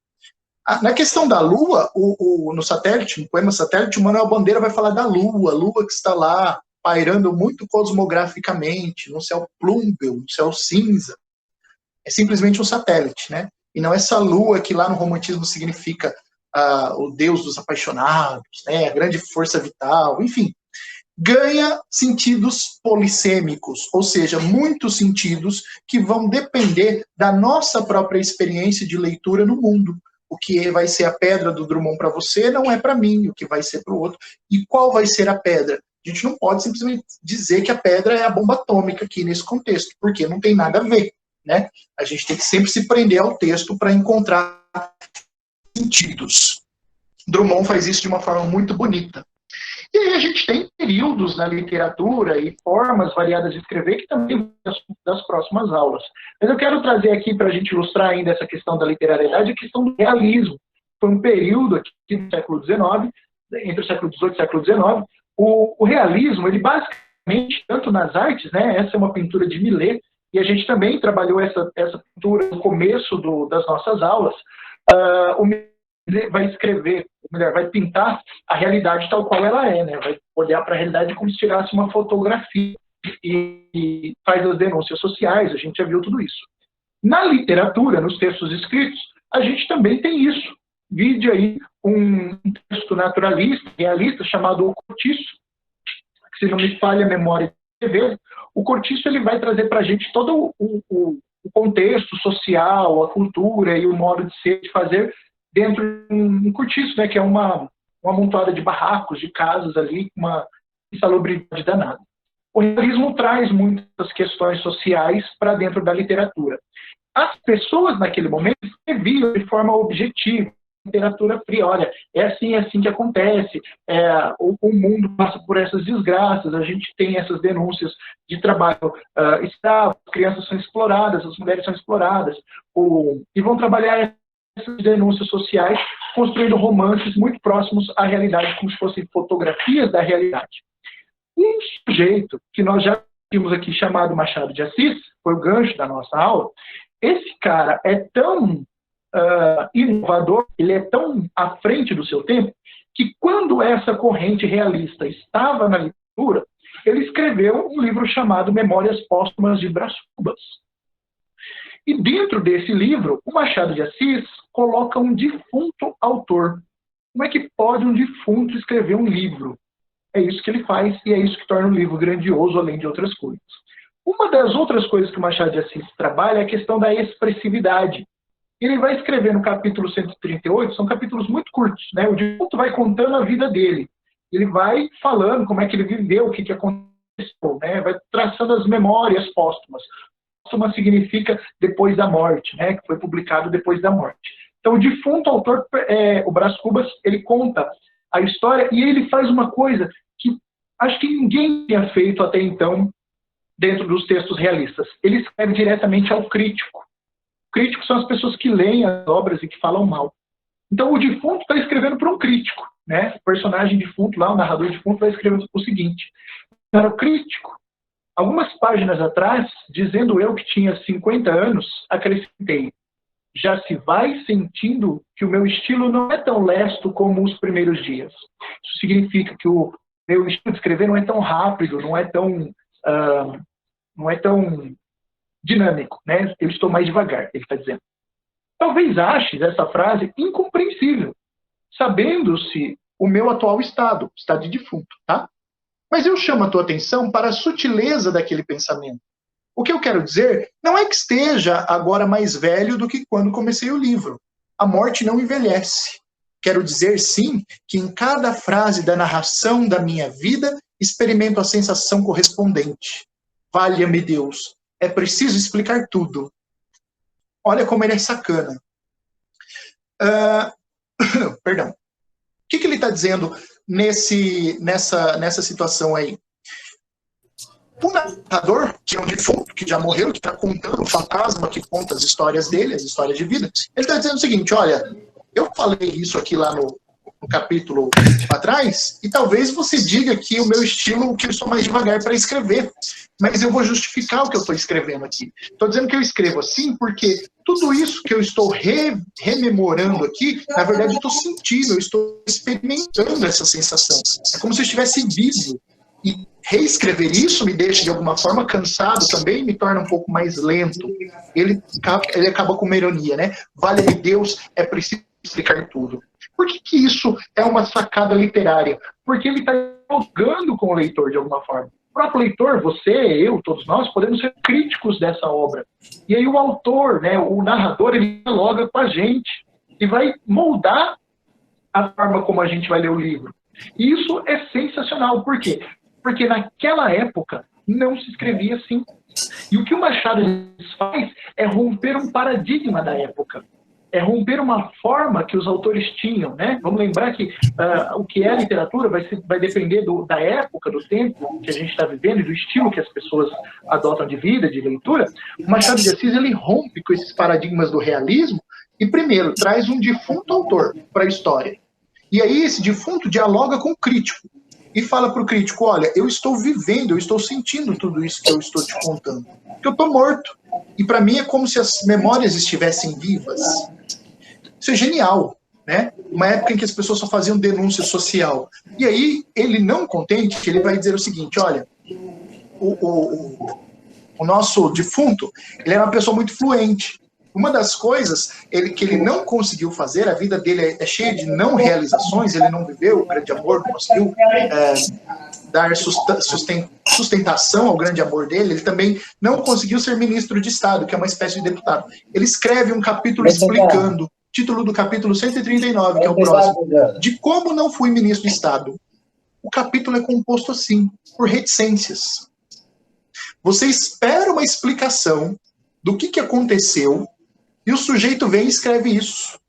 Na questão da Lua, no Satélite, no poema Satélite, o Manuel Bandeira vai falar da Lua, a Lua que está lá pairando muito cosmograficamente, no céu plúmbeo, no céu cinza. É simplesmente um satélite, né? E não essa lua que lá no romantismo significa o deus dos apaixonados, né? A grande força vital, enfim. Ganha sentidos polissêmicos, ou seja, muitos sentidos que vão depender da nossa própria experiência de leitura no mundo. O que vai ser a pedra do Drummond para você não é para mim, o que vai ser para o outro. E qual vai ser a pedra? A gente não pode simplesmente dizer que a pedra é a bomba atômica aqui nesse contexto, porque não tem nada a ver, né? A gente tem que sempre se prender ao texto para encontrar sentidos. Drummond faz isso de uma forma muito bonita. E aí a gente tem períodos na literatura e formas variadas de escrever que também das próximas aulas. Mas eu quero trazer aqui para a gente ilustrar ainda essa questão da literariedade, a questão do realismo. Foi um período aqui no século XIX, entre o século XVIII e o século XIX. O realismo, ele basicamente, tanto nas artes, né, essa é uma pintura de Millet, e a gente também trabalhou essa pintura no começo das nossas aulas. O Millet vai escrever, ou melhor, vai pintar a realidade tal qual ela é, né? Vai olhar para a realidade como se tirasse uma fotografia e faz as denúncias sociais, a gente já viu tudo isso. Na literatura, nos textos escritos, a gente também tem isso. Vide aí um texto naturalista, realista, chamado O Cortiço, que, se não me falha a memória de TV, o Cortiço ele vai trazer para a gente todo o contexto social, a cultura e o modo de ser, de fazer dentro de um cortiço, né, que é uma amontoada de barracos, de casas ali, uma insalubridade danada. O realismo traz muitas questões sociais para dentro da literatura. As pessoas, naquele momento, escreviam de forma objetiva, literatura fria, olha, é assim que acontece, o mundo passa por essas desgraças, a gente tem essas denúncias de trabalho escravo, as crianças são exploradas, as mulheres são exploradas, e vão trabalhar essas denúncias sociais, construindo romances muito próximos à realidade, como se fossem fotografias da realidade. Um sujeito que nós já vimos aqui, chamado Machado de Assis, foi o gancho da nossa aula, esse cara é tão inovador, ele é tão à frente do seu tempo, que quando essa corrente realista estava na literatura, ele escreveu um livro chamado Memórias Póstumas de Brás Cubas. E dentro desse livro, o Machado de Assis coloca um defunto autor. Como é que pode um defunto escrever um livro? É isso que ele faz e é isso que torna o livro grandioso, além de outras coisas. Uma das outras coisas que o Machado de Assis trabalha é a questão da expressividade. Ele vai escrever no capítulo 138, são capítulos muito curtos, né? O defunto vai contando a vida dele. Ele vai falando como é que ele viveu, o que aconteceu, né? Vai traçando as memórias póstumas. póstuma significa depois da morte, né? Que foi publicado depois da morte. Então, o defunto autor, o Brás Cubas, ele conta a história e ele faz uma coisa que acho que ninguém tinha feito até então dentro dos textos realistas. Ele escreve diretamente ao crítico. Críticos são as pessoas que leem as obras e que falam mal. Então, o defunto está escrevendo para um crítico, né? O personagem defunto lá, o narrador defunto, vai escrever o seguinte: para o crítico, algumas páginas atrás, dizendo eu que tinha 50 anos, acrescentei: já se vai sentindo que o meu estilo não é tão lesto como os primeiros dias. Isso significa que o meu estilo de escrever não é tão rápido, não é tão dinâmico, né? Eu estou mais devagar, ele está dizendo. Talvez aches essa frase incompreensível, sabendo-se o meu atual estado de defunto, tá? Mas eu chamo a tua atenção para a sutileza daquele pensamento. O que eu quero dizer não é que esteja agora mais velho do que quando comecei o livro. A morte não envelhece. Quero dizer, sim, que em cada frase da narração da minha vida experimento a sensação correspondente. Valha-me Deus, é preciso explicar tudo. Olha como ele é sacana. Perdão. O que ele está dizendo nessa situação aí? O narrador, que é um defunto, que já morreu, que está contando o fantasma, que conta as histórias dele, as histórias de vida, ele está dizendo o seguinte: olha, eu falei isso aqui lá no capítulo atrás, e talvez você diga que o meu estilo, que eu sou mais devagar para escrever, mas eu vou justificar o que eu estou escrevendo aqui. Estou dizendo que eu escrevo assim porque tudo isso que eu estou rememorando aqui, na verdade eu estou sentindo, eu estou experimentando essa sensação. É como se eu estivesse vivo. E reescrever isso me deixa, de alguma forma, cansado também, me torna um pouco mais lento. Ele acaba com uma ironia, né? Vale-me Deus, é preciso explicar tudo. Por que isso é uma sacada literária? Porque ele está jogando com o leitor, de alguma forma. O próprio leitor, você, eu, todos nós, podemos ser críticos dessa obra. E aí o autor, né, o narrador, ele dialoga com a gente e vai moldar a forma como a gente vai ler o livro. E isso é sensacional. Por quê? Porque naquela época não se escrevia assim. E o que o Machado faz é romper um paradigma da época. É romper uma forma que os autores tinham, né? Vamos lembrar que o que é literatura vai depender da época, do tempo que a gente está vivendo e do estilo que as pessoas adotam de vida, de leitura. O Machado de Assis, ele rompe com esses paradigmas do realismo e, primeiro, traz um defunto autor para a história. E aí esse defunto dialoga com o crítico e fala para o crítico: olha, eu estou vivendo, eu estou sentindo tudo isso que eu estou te contando. Porque eu estou morto. E para mim é como se as memórias estivessem vivas. Isso é genial, né? Uma época em que as pessoas só faziam denúncia social. E aí, ele não contente, ele vai dizer o seguinte: olha, o nosso defunto, ele era uma pessoa muito fluente. Uma das coisas que ele não conseguiu fazer, a vida dele é cheia de não realizações, ele não viveu o grande amor, não conseguiu dar sustentação ao grande amor dele, ele também não conseguiu ser ministro de Estado, que é uma espécie de deputado. Ele escreve um capítulo explicando, título do capítulo 139, que é o próximo, de como não fui ministro de Estado. O capítulo é composto assim, por reticências. Você espera uma explicação do que aconteceu, e o sujeito vem e escreve isso.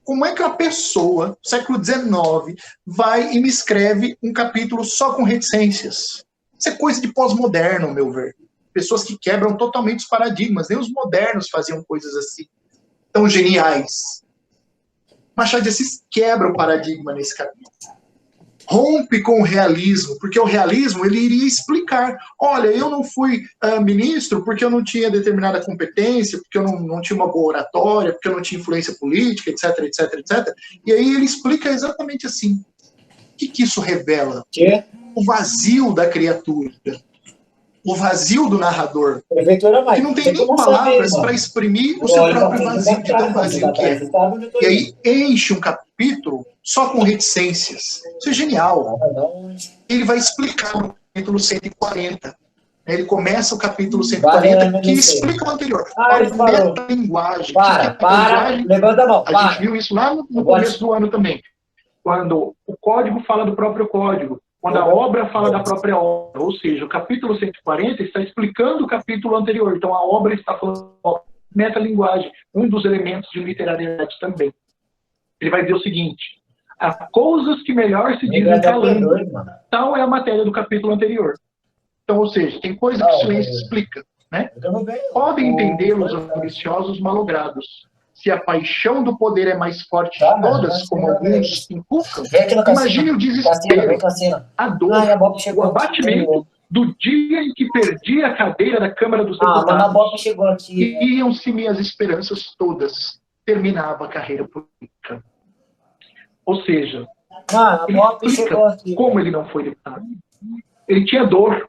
Como é que a pessoa, século XIX, vai e me escreve um capítulo só com reticências? Isso é coisa de pós-moderno, ao meu ver. Pessoas que quebram totalmente os paradigmas. Nem os modernos faziam coisas assim, tão geniais. Machado de Assis quebra o paradigma nesse capítulo. Rompe com o realismo, porque o realismo ele iria explicar: olha, eu não fui ministro porque eu não tinha determinada competência, porque eu não tinha uma boa oratória, porque eu não tinha influência política, etc, etc, etc. E aí ele explica exatamente assim. O que isso revela? O vazio da criatura, o vazio do narrador, que não tem nem palavras para exprimir o seu próprio vazio, de tão vazio que é. E aí enche um capítulo só com reticências. Isso é genial. Ele vai explicar no capítulo 140. Ele começa o capítulo 140, que explica o anterior. Olha a metalinguagem. Levanta a mão. A gente viu isso lá no começo do ano também. Quando o código fala do próprio código. quando a obra fala da própria obra, ou seja, o capítulo 140 está explicando o capítulo anterior, então a obra está falando metalinguagem, um dos elementos de literariedade também. Ele vai dizer o seguinte: há coisas que melhor se dizem calando, tal é a matéria do capítulo anterior. Então, ou seja, tem coisa que o silêncio explica, né? Podem entendê-los os ambiciosos malogrados. Se a paixão do poder é mais forte de todas, como alguns inculcam, imagine o desespero, a dor, o abatimento do dia em que perdi a cadeira da Câmara dos Deputados. E iam-se minhas esperanças todas. Terminava a carreira política. Ou seja, ele explica como ele não foi deputado. Ele tinha dor.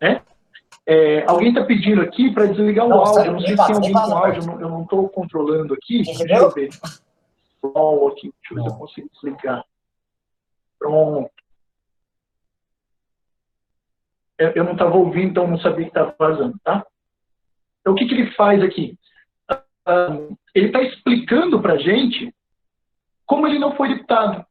Né? Alguém está pedindo aqui para desligar o áudio. Eu não sei se tem alguém com áudio, eu não estou controlando aqui. Deixa eu ver. Aqui, deixa eu ver se eu consigo desligar. Pronto. Eu não estava ouvindo, então não sabia que estava vazando, tá? Então, o que ele faz aqui? Ele está explicando para a gente como ele não foi deputado.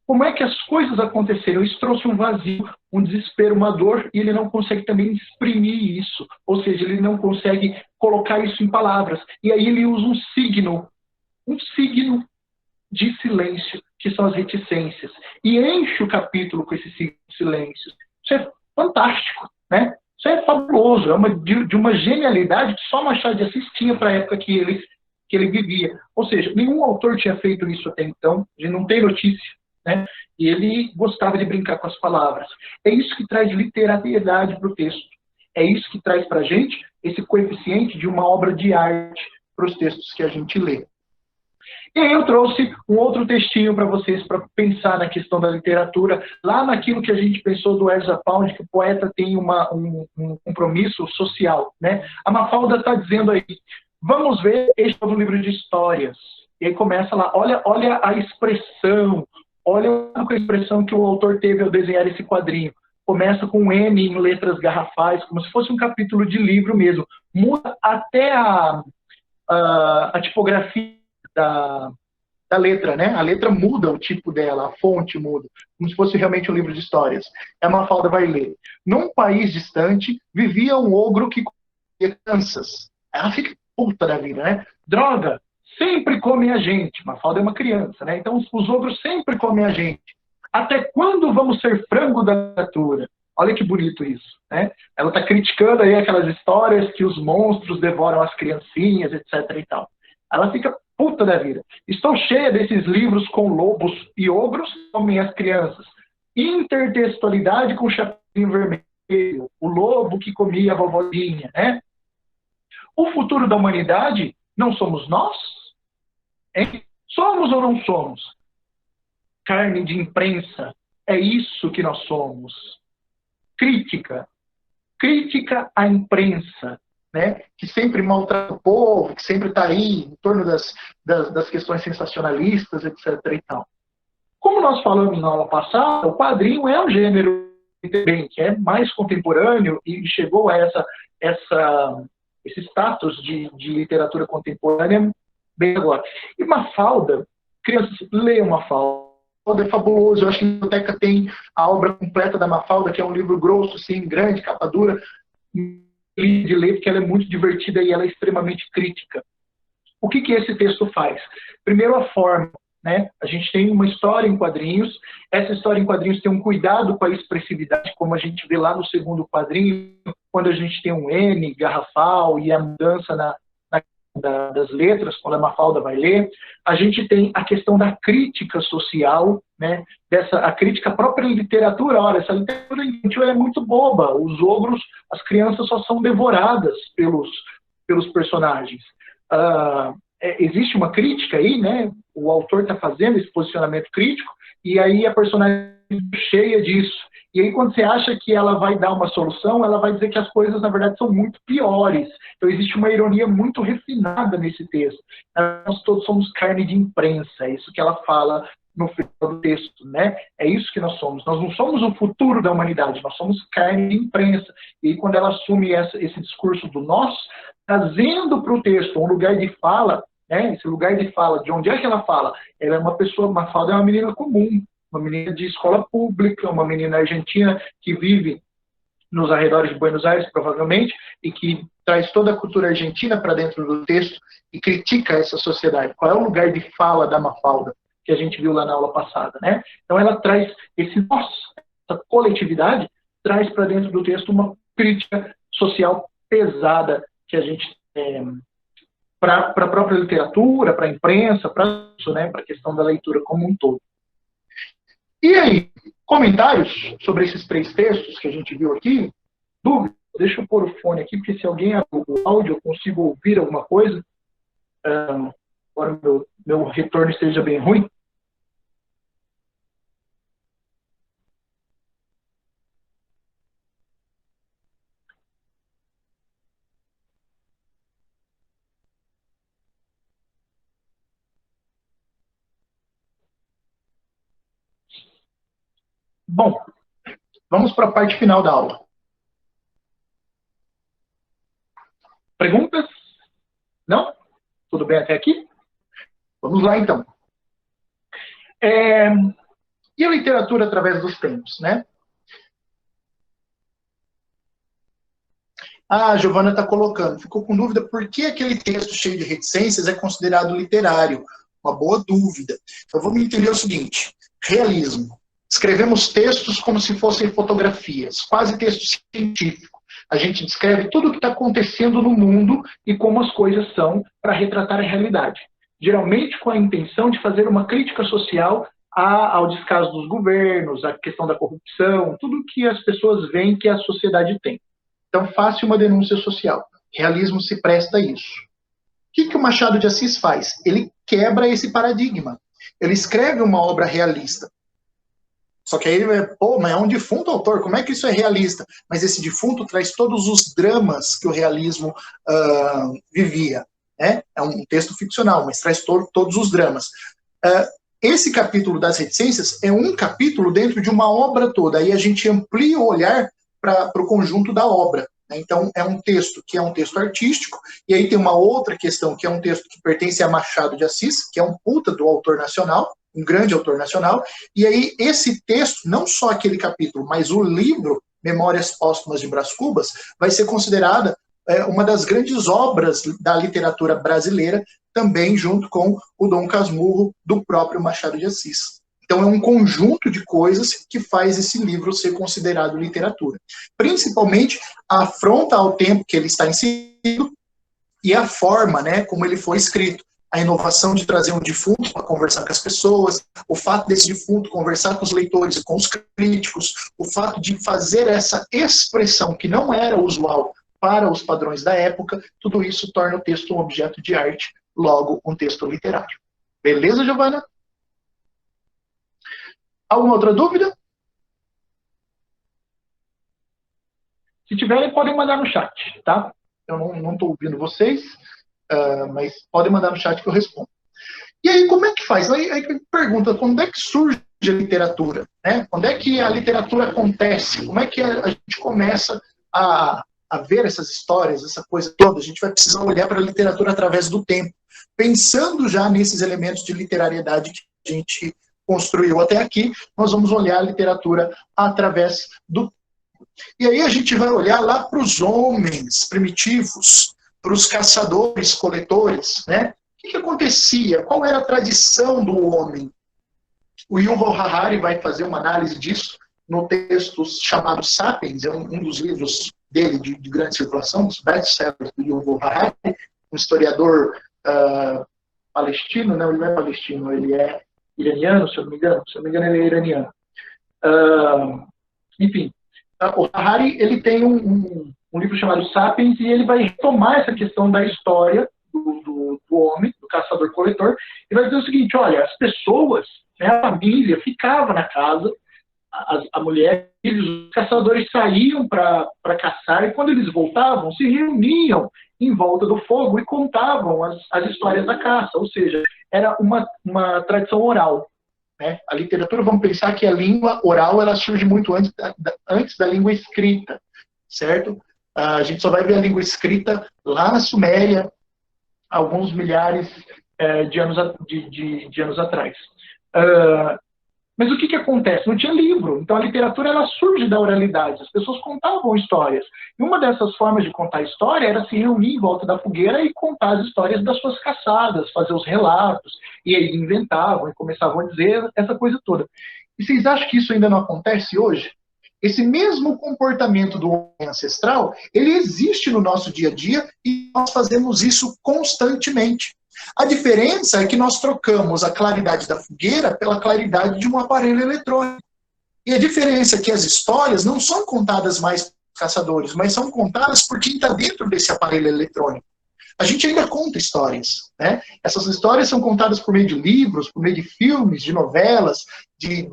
Como é que as coisas aconteceram? Isso trouxe um vazio, um desespero, uma dor, e ele não consegue também exprimir isso. Ou seja, ele não consegue colocar isso em palavras. E aí ele usa um signo de silêncio, que são as reticências. E enche o capítulo com esse signo de silêncio. Isso é fantástico, né? Isso é fabuloso, de uma genialidade que só Machado de Assis tinha para a época que ele vivia. Ou seja, nenhum autor tinha feito isso até então, a gente não tem notícia. Né? E ele gostava de brincar com as palavras. É isso que traz literariedade para o texto. É isso que traz para a gente esse coeficiente de uma obra de arte para os textos que a gente lê. E aí eu trouxe um outro textinho para vocês, para pensar na questão da literatura, lá naquilo que a gente pensou do Ezra Pound, que o poeta tem um compromisso social. Né? A Mafalda está dizendo aí, vamos ver este novo livro de histórias. E aí começa lá, olha a expressão, olha a expressão que o autor teve ao desenhar esse quadrinho. Começa com um M em letras garrafais, como se fosse um capítulo de livro mesmo. Muda até a tipografia da letra, né? A letra muda o tipo dela, a fonte muda, como se fosse realmente um livro de histórias. A Mafalda vai ler. Num país distante, vivia um ogro que comia crianças. Ela fica puta da vida, né? Droga! Sempre come a gente. Mafalda é uma criança, né? Então os ogros sempre comem a gente. Até quando vamos ser frango da natura? Olha que bonito isso, né? Ela está criticando aí aquelas histórias que os monstros devoram as criancinhas, etc. e tal. Ela fica puta da vida. Estou cheia desses livros com lobos e ogros que comem as crianças. Intertextualidade com chapéu vermelho. O lobo que comia a vovozinha, né? O futuro da humanidade não somos nós? Hein? Somos ou não somos? Carne de imprensa, é isso que nós somos. Crítica à imprensa, né? Que sempre maltrata o povo, que sempre está aí em torno das questões sensacionalistas, etc. e tal. Como nós falamos na aula passada, o quadrinho é um gênero que é mais contemporâneo e chegou a esse status de literatura contemporânea bem agora. E Mafalda, crianças, leiam Mafalda. Mafalda é fabuloso. Eu acho que a biblioteca tem a obra completa da Mafalda, que é um livro grosso, assim, grande, capa dura, de ler, porque ela é muito divertida e ela é extremamente crítica. O que esse texto faz? Primeiro, a forma. Né? A gente tem uma história em quadrinhos. Essa história em quadrinhos tem um cuidado com a expressividade, como a gente vê lá no segundo quadrinho, quando a gente tem um N garrafal e a mudança das letras, quando a Mafalda vai ler. A gente tem a questão da crítica social, né? A crítica à própria literatura. Olha, essa literatura infantil é muito boba. Os ogros, as crianças só são devoradas pelos personagens. Existe uma crítica aí, né? O autor está fazendo esse posicionamento crítico e aí a personagem é cheia disso. E aí quando você acha que ela vai dar uma solução, ela vai dizer que as coisas, na verdade, são muito piores. Então existe uma ironia muito refinada nesse texto. Nós todos somos carne de imprensa, é isso que ela fala no final do texto, né? É isso que nós somos. Nós não somos o futuro da humanidade, nós somos carne de imprensa. E aí, quando ela assume esse discurso do nós, trazendo para o texto um lugar de fala, né? Esse lugar de fala, de onde é que ela fala? Ela é uma pessoa, Mafalda é uma menina comum, uma menina de escola pública, uma menina argentina que vive nos arredores de Buenos Aires, provavelmente, e que traz toda a cultura argentina para dentro do texto e critica essa sociedade. Qual é o lugar de fala da Mafalda, que a gente viu lá na aula passada, né? Então ela traz esse nós, essa coletividade, traz para dentro do texto uma crítica social pesada que a gente para a própria literatura, para a imprensa, para isso, né, para a questão da leitura como um todo. E aí, comentários sobre esses 3 textos que a gente viu aqui? Dúvidas? Deixa eu pôr o fone aqui, porque se alguém abre o áudio, eu consigo ouvir alguma coisa. Agora meu retorno esteja bem ruim. Bom, vamos para a parte final da aula. Perguntas? Não? Tudo bem até aqui? Vamos lá, então. E a literatura através dos tempos, né? A Giovana está colocando, ficou com dúvida por que aquele texto cheio de reticências é considerado literário. Uma boa dúvida. Então vamos entender o seguinte: realismo. Escrevemos textos como se fossem fotografias, quase texto científico. A gente descreve tudo o que está acontecendo no mundo e como as coisas são para retratar a realidade. Geralmente com a intenção de fazer uma crítica social ao descaso dos governos, à questão da corrupção, tudo que as pessoas veem que a sociedade tem. Então, faça uma denúncia social. Realismo se presta a isso. O que o Machado de Assis faz? Ele quebra esse paradigma. Ele escreve uma obra realista. Só que aí ele vai, mas é um defunto autor, como é que isso é realista? Mas esse defunto traz todos os dramas que o realismo vivia. Né? É um texto ficcional, mas traz todos os dramas. Esse capítulo das reticências é um capítulo dentro de uma obra toda. Aí a gente amplia o olhar para o conjunto da obra. Né? Então, é um texto que é um texto artístico, e aí tem uma outra questão, que é um texto que pertence a Machado de Assis, que é um puta do autor nacional, um grande autor nacional, e aí esse texto, não só aquele capítulo, mas o livro Memórias Póstumas de Brás Cubas, vai ser considerada uma das grandes obras da literatura brasileira, também junto com o Dom Casmurro, do próprio Machado de Assis. Então é um conjunto de coisas que faz esse livro ser considerado literatura. Principalmente a afronta ao tempo que ele está inserido e a forma, né, como ele foi escrito. A inovação de trazer um defunto para conversar com as pessoas, o fato desse defunto conversar com os leitores e com os críticos, o fato de fazer essa expressão que não era usual para os padrões da época, tudo isso torna o texto um objeto de arte, logo um texto literário. Beleza, Giovana? Alguma outra dúvida? Se tiverem, podem mandar no chat, tá? Eu não estou ouvindo vocês, mas podem mandar no chat que eu respondo. E aí, como é que faz? Aí pergunta, quando é que surge a literatura? Né? Quando é que a literatura acontece? Como é que a gente começa a ver essas histórias, essa coisa toda? A gente vai precisar olhar para a literatura através do tempo, pensando já nesses elementos de literariedade que a gente construiu até aqui. Nós vamos olhar a literatura através do tempo. E aí a gente vai olhar lá para os homens primitivos, para os caçadores, coletores, né? O que acontecia? Qual era a tradição do homem? O Yuval Harari vai fazer uma análise disso no texto chamado Sapiens, é um dos livros dele de grande circulação, dos best-sellers do Yuval Harari, um historiador palestino, não, ele não é palestino, ele é iraniano, se eu não me engano. Se eu não me engano, ele é iraniano. Enfim, o Harari ele tem um livro chamado Sapiens, e ele vai retomar essa questão da história do homem, do caçador-coletor, e vai dizer o seguinte: olha, as pessoas, né, a família, ficava na casa, a mulher, os caçadores saíam para caçar, e quando eles voltavam, se reuniam em volta do fogo e contavam as histórias da caça, ou seja, era uma tradição oral. Né? A literatura, vamos pensar que a língua oral ela surge muito antes da língua escrita, certo? A gente só vai ver a língua escrita lá na Suméria, alguns milhares de anos atrás. Mas o que acontece? Não tinha livro. Então a literatura ela surge da oralidade. As pessoas contavam histórias. E uma dessas formas de contar história era se reunir em volta da fogueira e contar as histórias das suas caçadas, fazer os relatos. E aí inventavam e começavam a dizer essa coisa toda. E vocês acham que isso ainda não acontece hoje? Esse mesmo comportamento do homem ancestral, ele existe no nosso dia a dia e nós fazemos isso constantemente. A diferença é que nós trocamos a claridade da fogueira pela claridade de um aparelho eletrônico. E a diferença é que as histórias não são contadas mais por caçadores, mas são contadas por quem está dentro desse aparelho eletrônico. A gente ainda conta histórias, né? Essas histórias são contadas por meio de livros, por meio de filmes, de novelas, de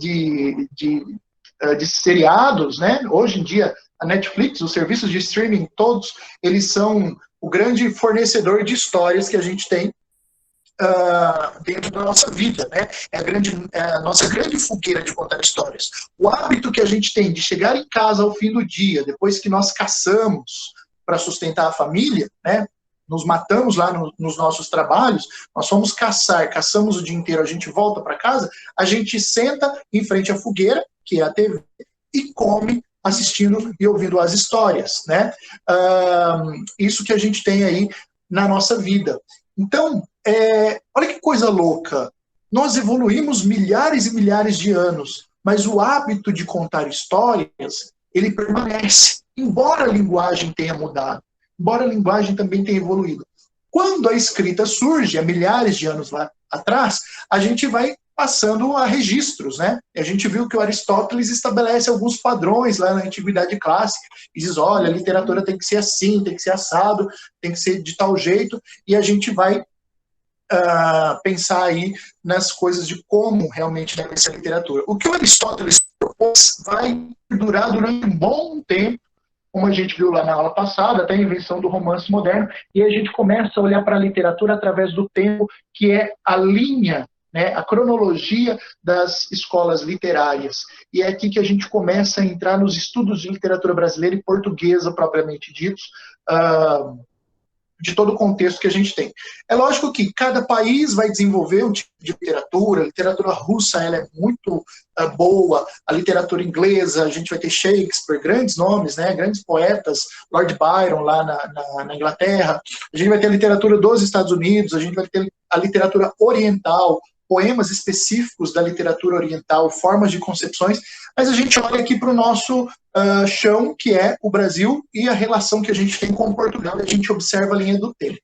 seriados, né? Hoje em dia, a Netflix, os serviços de streaming, todos, eles são o grande fornecedor de histórias que a gente tem dentro da nossa vida, né? É a nossa grande fogueira de contar histórias. O hábito que a gente tem de chegar em casa ao fim do dia, depois que nós caçamos para sustentar a família, né? Nos matamos lá nos nossos trabalhos, nós fomos caçar, caçamos o dia inteiro, a gente volta para casa, a gente senta em frente à fogueira, que é a TV, e come assistindo e ouvindo as histórias, né? Isso que a gente tem aí na nossa vida. Então, olha que coisa louca. Nós evoluímos milhares e milhares de anos, mas o hábito de contar histórias, ele permanece, embora a linguagem tenha mudado, embora a linguagem também tenha evoluído. Quando a escrita surge, há milhares de anos lá atrás, a gente vai passando a registros, né? A gente viu que o Aristóteles estabelece alguns padrões lá na Antiguidade Clássica, e diz, olha, a literatura tem que ser assim, tem que ser assado, tem que ser de tal jeito, e a gente vai pensar aí nas coisas de como realmente deve ser a literatura. O que o Aristóteles propôs vai durar durante um bom tempo, como a gente viu lá na aula passada, até a invenção do romance moderno, e a gente começa a olhar para a literatura através do tempo, que é a linha, né, a cronologia das escolas literárias. E é aqui que a gente começa a entrar nos estudos de literatura brasileira e portuguesa, propriamente ditos, de todo o contexto que a gente tem. É lógico que cada país vai desenvolver um tipo de literatura. A literatura russa ela é muito boa, a literatura inglesa, a gente vai ter Shakespeare, grandes nomes, né, grandes poetas, Lord Byron lá na Inglaterra. A gente vai ter a literatura dos Estados Unidos, a gente vai ter a literatura oriental, poemas específicos da literatura oriental, formas de concepções, mas a gente olha aqui para o nosso chão, que é o Brasil, e a relação que a gente tem com Portugal, e a gente observa a linha do tempo.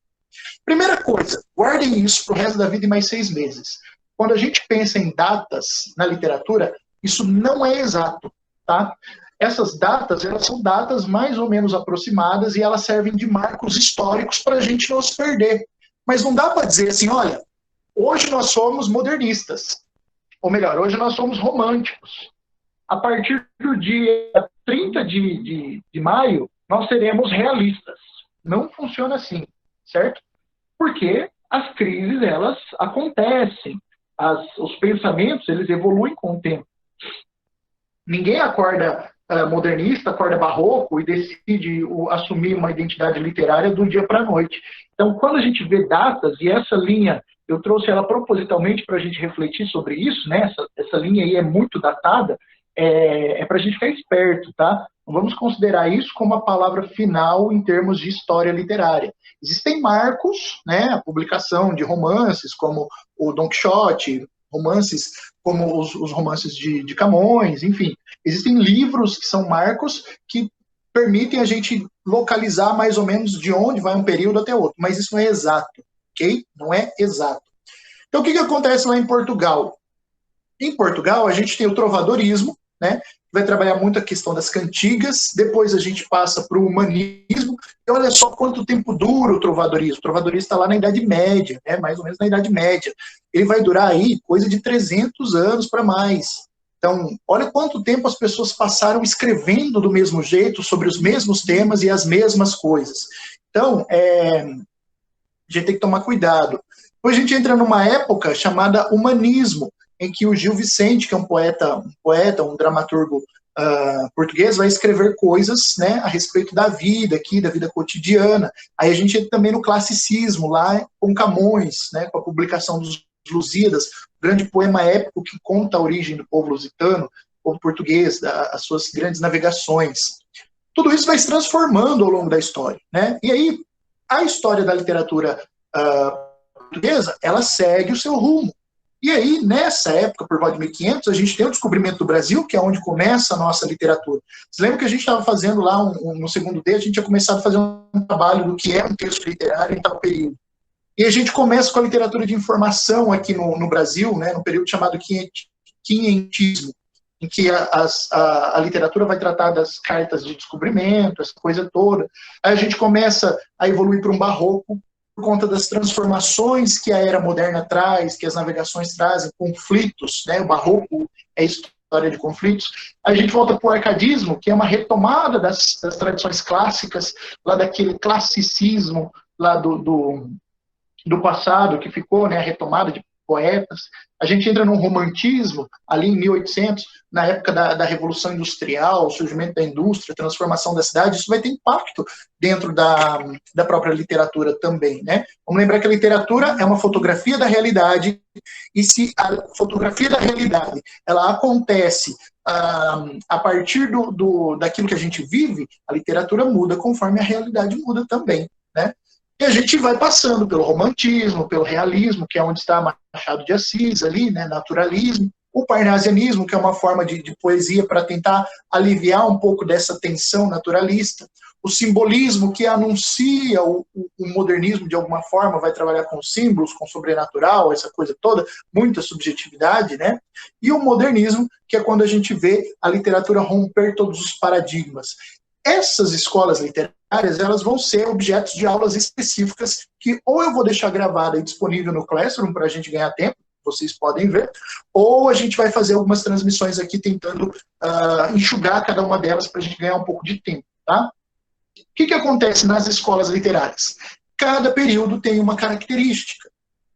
Primeira coisa, guardem isso para o resto da vida e mais 6 meses. Quando a gente pensa em datas na literatura, isso não é exato, tá? Essas datas, elas são datas mais ou menos aproximadas e elas servem de marcos históricos para a gente não se perder. Mas não dá para dizer assim, olha, hoje nós somos modernistas, ou melhor, hoje nós somos românticos. A partir do dia 30 de maio, nós seremos realistas. Não funciona assim, certo? Porque as crises, elas acontecem. Os pensamentos, eles evoluem com o tempo. Ninguém acorda modernista, acorda barroco e decide assumir uma identidade literária do dia para a noite. Então, quando a gente vê datas, e essa linha, eu trouxe ela propositalmente para a gente refletir sobre isso, né? Essa linha aí é muito datada, é para a gente ficar esperto, tá? Não vamos considerar isso como a palavra final em termos de história literária. Existem marcos, né? A publicação de romances, como o Don Quixote, romances como os romances de Camões, enfim. Existem livros que são marcos que permitem a gente localizar mais ou menos de onde vai um período até outro, mas isso não é exato, ok? Não é exato. Então, o que acontece lá em Portugal? Em Portugal, a gente tem o trovadorismo, né? Vai trabalhar muito a questão das cantigas, depois a gente passa para o humanismo, e olha só quanto tempo dura o trovadorismo. O trovadorismo está lá na Idade Média, né? Mais ou menos na Idade Média. Ele vai durar aí coisa de 300 anos para mais. Então, olha quanto tempo as pessoas passaram escrevendo do mesmo jeito, sobre os mesmos temas e as mesmas coisas. Então, a gente tem que tomar cuidado. Depois a gente entra numa época chamada humanismo, em que o Gil Vicente, que é um poeta, um dramaturgo português, vai escrever coisas, né, a respeito da vida aqui, da vida cotidiana. Aí a gente entra também no classicismo, lá com Camões, né, com a publicação dos Lusíadas, o grande poema épico que conta a origem do povo lusitano, povo português, as suas grandes navegações. Tudo isso vai se transformando ao longo da história, né? E aí, a história da literatura portuguesa, ela segue o seu rumo. E aí, nessa época, por volta de 1500, a gente tem o descobrimento do Brasil, que é onde começa a nossa literatura. Você lembra que a gente estava fazendo lá, no segundo D, a gente tinha começado a fazer um trabalho do que é um texto literário em tal período. E a gente começa com a literatura de informação aqui no Brasil, né, no período chamado quinhentismo, em que a literatura vai tratar das cartas de descobrimento, essa coisa toda. Aí a gente começa a evoluir para um barroco, por conta das transformações que a era moderna traz, que as navegações trazem, conflitos, né? O barroco é história de conflitos. A gente volta para o arcadismo, que é uma retomada das tradições clássicas, lá daquele classicismo lá do passado, que ficou, né, a retomada de poetas. A gente entra num romantismo, ali em 1800, na época da Revolução Industrial, o surgimento da indústria, a transformação da cidade. Isso vai ter impacto dentro da própria literatura também, né? Vamos lembrar que a literatura é uma fotografia da realidade, e se a fotografia da realidade ela acontece a partir daquilo que a gente vive, a literatura muda conforme a realidade muda também, né? E a gente vai passando pelo romantismo, pelo realismo, que é onde está Machado de Assis ali, né, naturalismo, o parnasianismo, que é uma forma de poesia para tentar aliviar um pouco dessa tensão naturalista, o simbolismo, que anuncia o modernismo de alguma forma, vai trabalhar com símbolos, com sobrenatural, essa coisa toda, muita subjetividade, né? E o modernismo, que é quando a gente vê a literatura romper todos os paradigmas. Essas escolas literárias, elas vão ser objetos de aulas específicas que ou eu vou deixar gravada e disponível no Classroom para a gente ganhar tempo, vocês podem ver, ou a gente vai fazer algumas transmissões aqui tentando enxugar cada uma delas para a gente ganhar um pouco de tempo, tá? O que acontece nas escolas literárias? Cada período tem uma característica.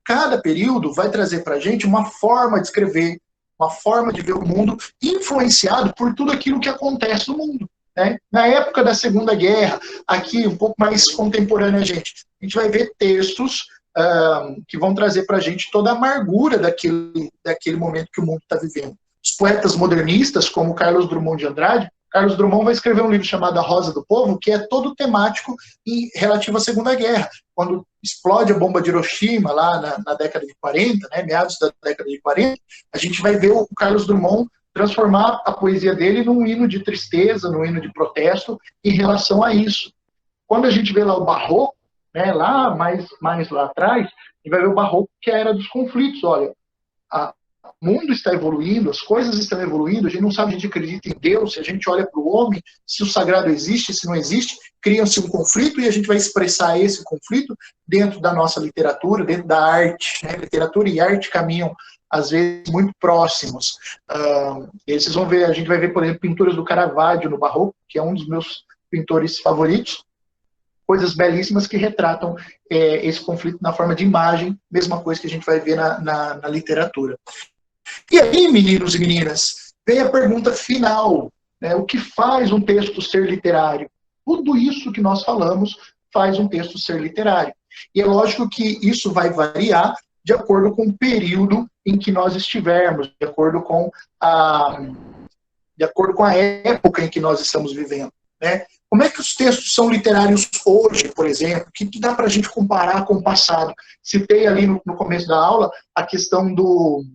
Cada período vai trazer para a gente uma forma de escrever, uma forma de ver o mundo, influenciado por tudo aquilo que acontece no mundo. Né? Na época da Segunda Guerra, aqui um pouco mais contemporânea, a gente vai ver textos que vão trazer para a gente toda a amargura daquele momento que o mundo está vivendo. Os poetas modernistas, como Carlos Drummond de Andrade, Carlos Drummond vai escrever um livro chamado A Rosa do Povo, que é todo temático relativo à Segunda Guerra. Quando explode a bomba de Hiroshima, lá na década de 40, né, meados da década de 40, a gente vai ver o Carlos Drummond transformar a poesia dele num hino de tristeza, num hino de protesto em relação a isso. Quando a gente vê lá o barroco, né, lá mais lá atrás, a gente vai ver o barroco, que é a era dos conflitos. Olha, o mundo está evoluindo, as coisas estão evoluindo, a gente não sabe, a gente acredita em Deus, se a gente olha para o homem, se o sagrado existe, se não existe, cria-se um conflito e a gente vai expressar esse conflito dentro da nossa literatura, dentro da arte. Né? Literatura e arte caminham às vezes muito próximos. E vocês vão ver, a gente vai ver, por exemplo, pinturas do Caravaggio no Barroco, que é um dos meus pintores favoritos, coisas belíssimas que retratam esse conflito na forma de imagem, mesma coisa que a gente vai ver na literatura. E aí, meninos e meninas, vem a pergunta final, né? O que faz um texto ser literário? Tudo isso que nós falamos faz um texto ser literário. E é lógico que isso vai variar de acordo com o período em que nós estivermos, de acordo com a época em que nós estamos vivendo. Né? Como é que os textos são literários hoje, por exemplo? O que dá para a gente comparar com o passado? Citei ali no começo da aula a questão do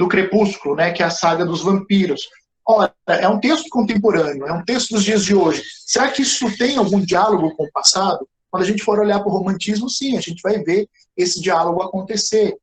Crepúsculo, né, que é a saga dos vampiros. Ora, é um texto contemporâneo, é um texto dos dias de hoje. Será que isso tem algum diálogo com o passado? Quando a gente for olhar para o romantismo, sim, a gente vai ver esse diálogo acontecer.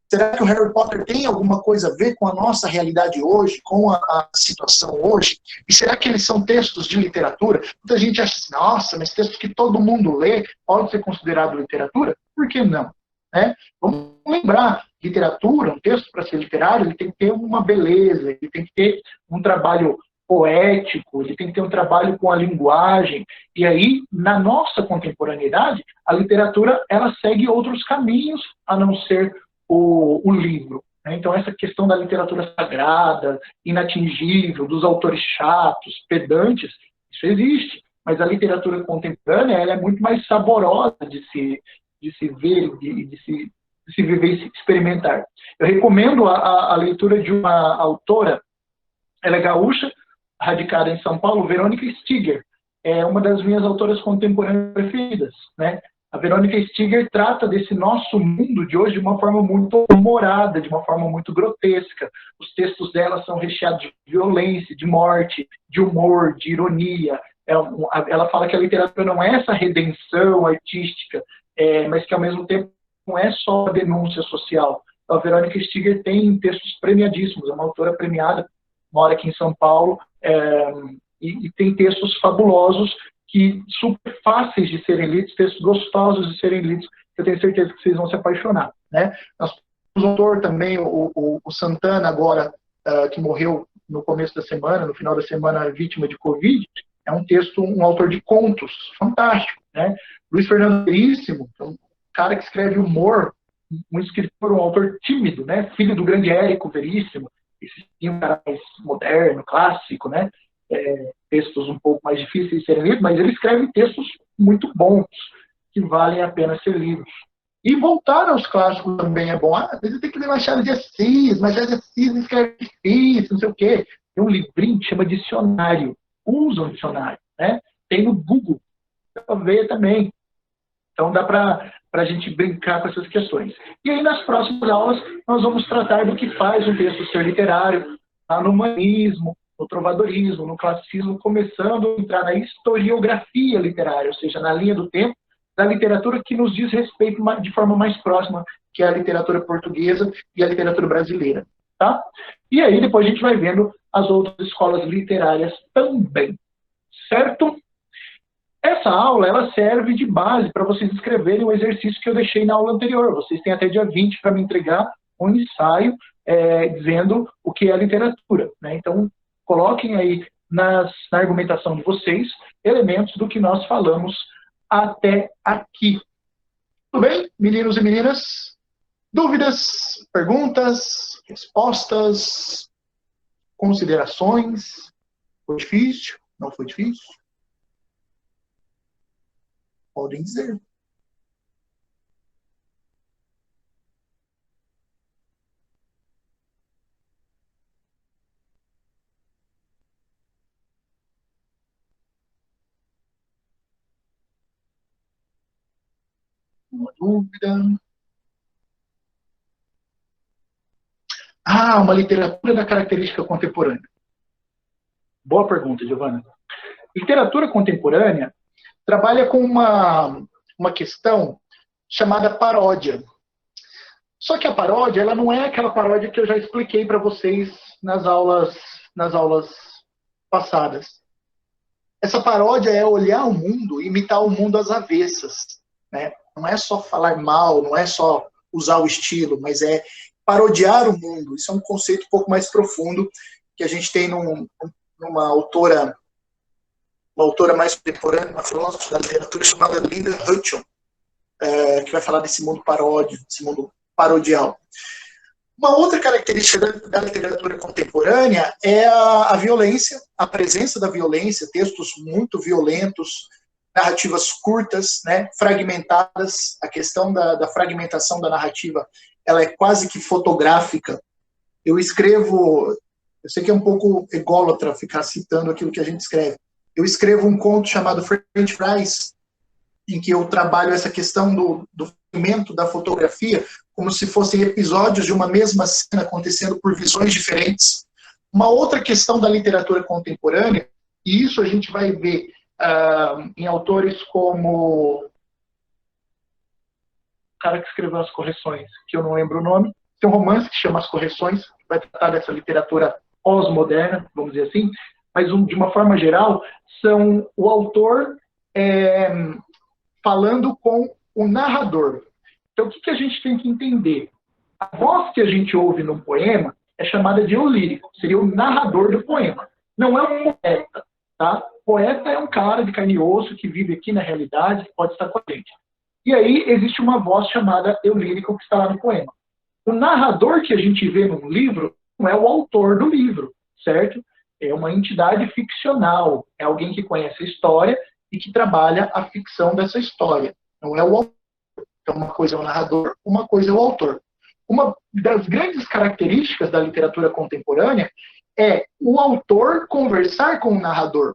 Será que o Harry Potter tem alguma coisa a ver com a nossa realidade hoje, com a situação hoje? E será que eles são textos de literatura? Muita gente acha assim, nossa, mas textos que todo mundo lê pode ser considerado literatura? Por que não? Né? Vamos lembrar, literatura, um texto para ser literário, ele tem que ter uma beleza, ele tem que ter um trabalho poético, ele tem que ter um trabalho com a linguagem. E aí, na nossa contemporaneidade, a literatura ela segue outros caminhos a não ser o livro. Né? Então, essa questão da literatura sagrada, inatingível, dos autores chatos, pedantes, isso existe. Mas a literatura contemporânea ela é muito mais saborosa de se ver e de se se viver e se experimentar. Eu recomendo a leitura de uma autora, ela é gaúcha, radicada em São Paulo, Verônica Stiger. É uma das minhas autoras contemporâneas preferidas, né? A Verônica Stiger trata desse nosso mundo de hoje de uma forma muito humorada, de uma forma muito grotesca. Os textos dela são recheados de violência, de morte, de humor, de ironia. Ela fala que a literatura não é essa redenção artística, mas que, ao mesmo tempo, não é só a denúncia social. A Verônica Stiger tem textos premiadíssimos, é uma autora premiada, mora aqui em São Paulo, e tem textos fabulosos, que super fáceis de serem lidos, textos gostosos de serem lidos, eu tenho certeza que vocês vão se apaixonar, né? Nós temos um autor também, o Santana, agora, que morreu no começo da semana, no final da semana, vítima de Covid, é um texto, um autor de contos, fantástico, né? Luiz Fernando Veríssimo, um cara que escreve humor, um escritor, um autor tímido, né? Filho do grande Érico Veríssimo, esse um cara mais moderno, clássico, né? Textos um pouco mais difíceis de serem lidos, mas ele escreve textos muito bons, que valem a pena ser lidos. E voltar aos clássicos também é bom. Às vezes tem que ler Machado de Assis, Machado de Assis escreve difícil, não sei o quê. Tem um livrinho que chama Dicionário. Usa um dicionário, né? Tem no Google, dá para ver também. Então dá para a gente brincar com essas questões. E aí nas próximas aulas nós vamos tratar do que faz um texto ser literário, no humanismo, no trovadorismo, no classicismo, começando a entrar na historiografia literária, ou seja, na linha do tempo da literatura que nos diz respeito de forma mais próxima, que é a literatura portuguesa e a literatura brasileira. Tá? E aí depois a gente vai vendo as outras escolas literárias também. Certo? Essa aula ela serve de base para vocês escreverem o exercício que eu deixei na aula anterior. Vocês têm até dia 20 para me entregar um ensaio dizendo o que é a literatura. Né? Então, coloquem aí na argumentação de vocês elementos do que nós falamos até aqui. Tudo bem, meninos e meninas? Dúvidas, perguntas, respostas, considerações? Foi difícil? Não foi difícil? Podem dizer. Uma dúvida? Uma literatura da característica contemporânea. Boa pergunta, Giovana. Literatura contemporânea trabalha com uma questão chamada paródia. Só que a paródia, ela não é aquela paródia que eu já expliquei para vocês nas aulas passadas. Essa paródia é olhar o mundo, imitar o mundo às avessas, né? Não é só falar mal, não é só usar o estilo, mas é parodiar o mundo. Isso é um conceito um pouco mais profundo que a gente tem numa autora mais contemporânea, uma filósofa da literatura chamada Linda Hutton, que vai falar desse mundo paródio, desse mundo parodial. Uma outra característica da literatura contemporânea é a violência, a presença da violência, textos muito violentos, narrativas curtas, né, fragmentadas. A questão da fragmentação da narrativa, ela é quase que fotográfica. Eu sei que é um pouco ególatra ficar citando aquilo que a gente escreve. Eu escrevo um conto chamado French Fries, em que eu trabalho essa questão do fragmento da fotografia como se fossem episódios de uma mesma cena acontecendo por visões diferentes. Uma outra questão da literatura contemporânea, e isso a gente vai ver em autores como o cara que escreveu As Correções, que eu não lembro o nome, tem um romance que chama As Correções, que vai tratar dessa literatura pós-moderna, vamos dizer assim, mas de uma forma geral, são o autor falando com o narrador. Então, o que a gente tem que entender? A voz que a gente ouve num poema é chamada de eu lírico, seria o narrador do poema. Não é um poeta, tá? Poeta é um cara de carne e osso que vive aqui na realidade, que pode estar com a gente. E aí existe uma voz chamada eu lírico que está lá no poema. O narrador que a gente vê num livro não é o autor do livro, certo? É uma entidade ficcional, é alguém que conhece a história e que trabalha a ficção dessa história. Não é o autor. Então, uma coisa é o narrador, uma coisa é o autor. Uma das grandes características da literatura contemporânea é o autor conversar com o narrador.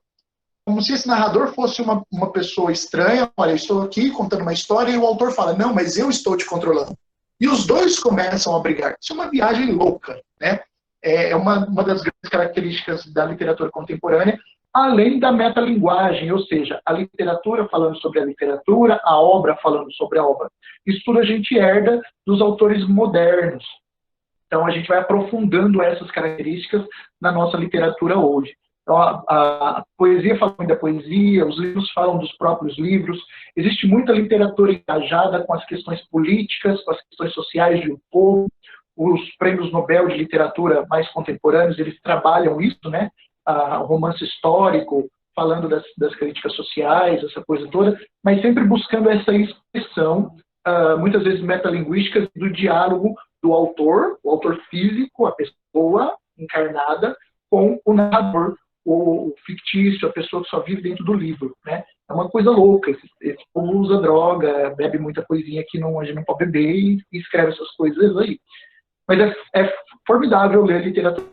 Como se esse narrador fosse uma pessoa estranha. Olha, eu estou aqui contando uma história e o autor fala, não, mas eu estou te controlando. E os dois começam a brigar. Isso é uma viagem louca, né? É uma das grandes características da literatura contemporânea, além da metalinguagem, ou seja, a literatura falando sobre a literatura, a obra falando sobre a obra. Isso tudo a gente herda dos autores modernos. Então, a gente vai aprofundando essas características na nossa literatura hoje. Então, a poesia fala muito da poesia, os livros falam dos próprios livros. Existe muita literatura engajada com as questões políticas, com as questões sociais de um povo. Os prêmios Nobel de literatura mais contemporâneos, eles trabalham isso, né? O romance histórico, falando das críticas sociais, essa coisa toda, mas sempre buscando essa expressão, muitas vezes metalinguística, do diálogo do autor, o autor físico, a pessoa encarnada, com o narrador, o fictício, a pessoa que só vive dentro do livro, né? É uma coisa louca. Esse povo usa droga, bebe muita coisinha que a gente não pode beber e escreve essas coisas aí. Mas é formidável ler literatura.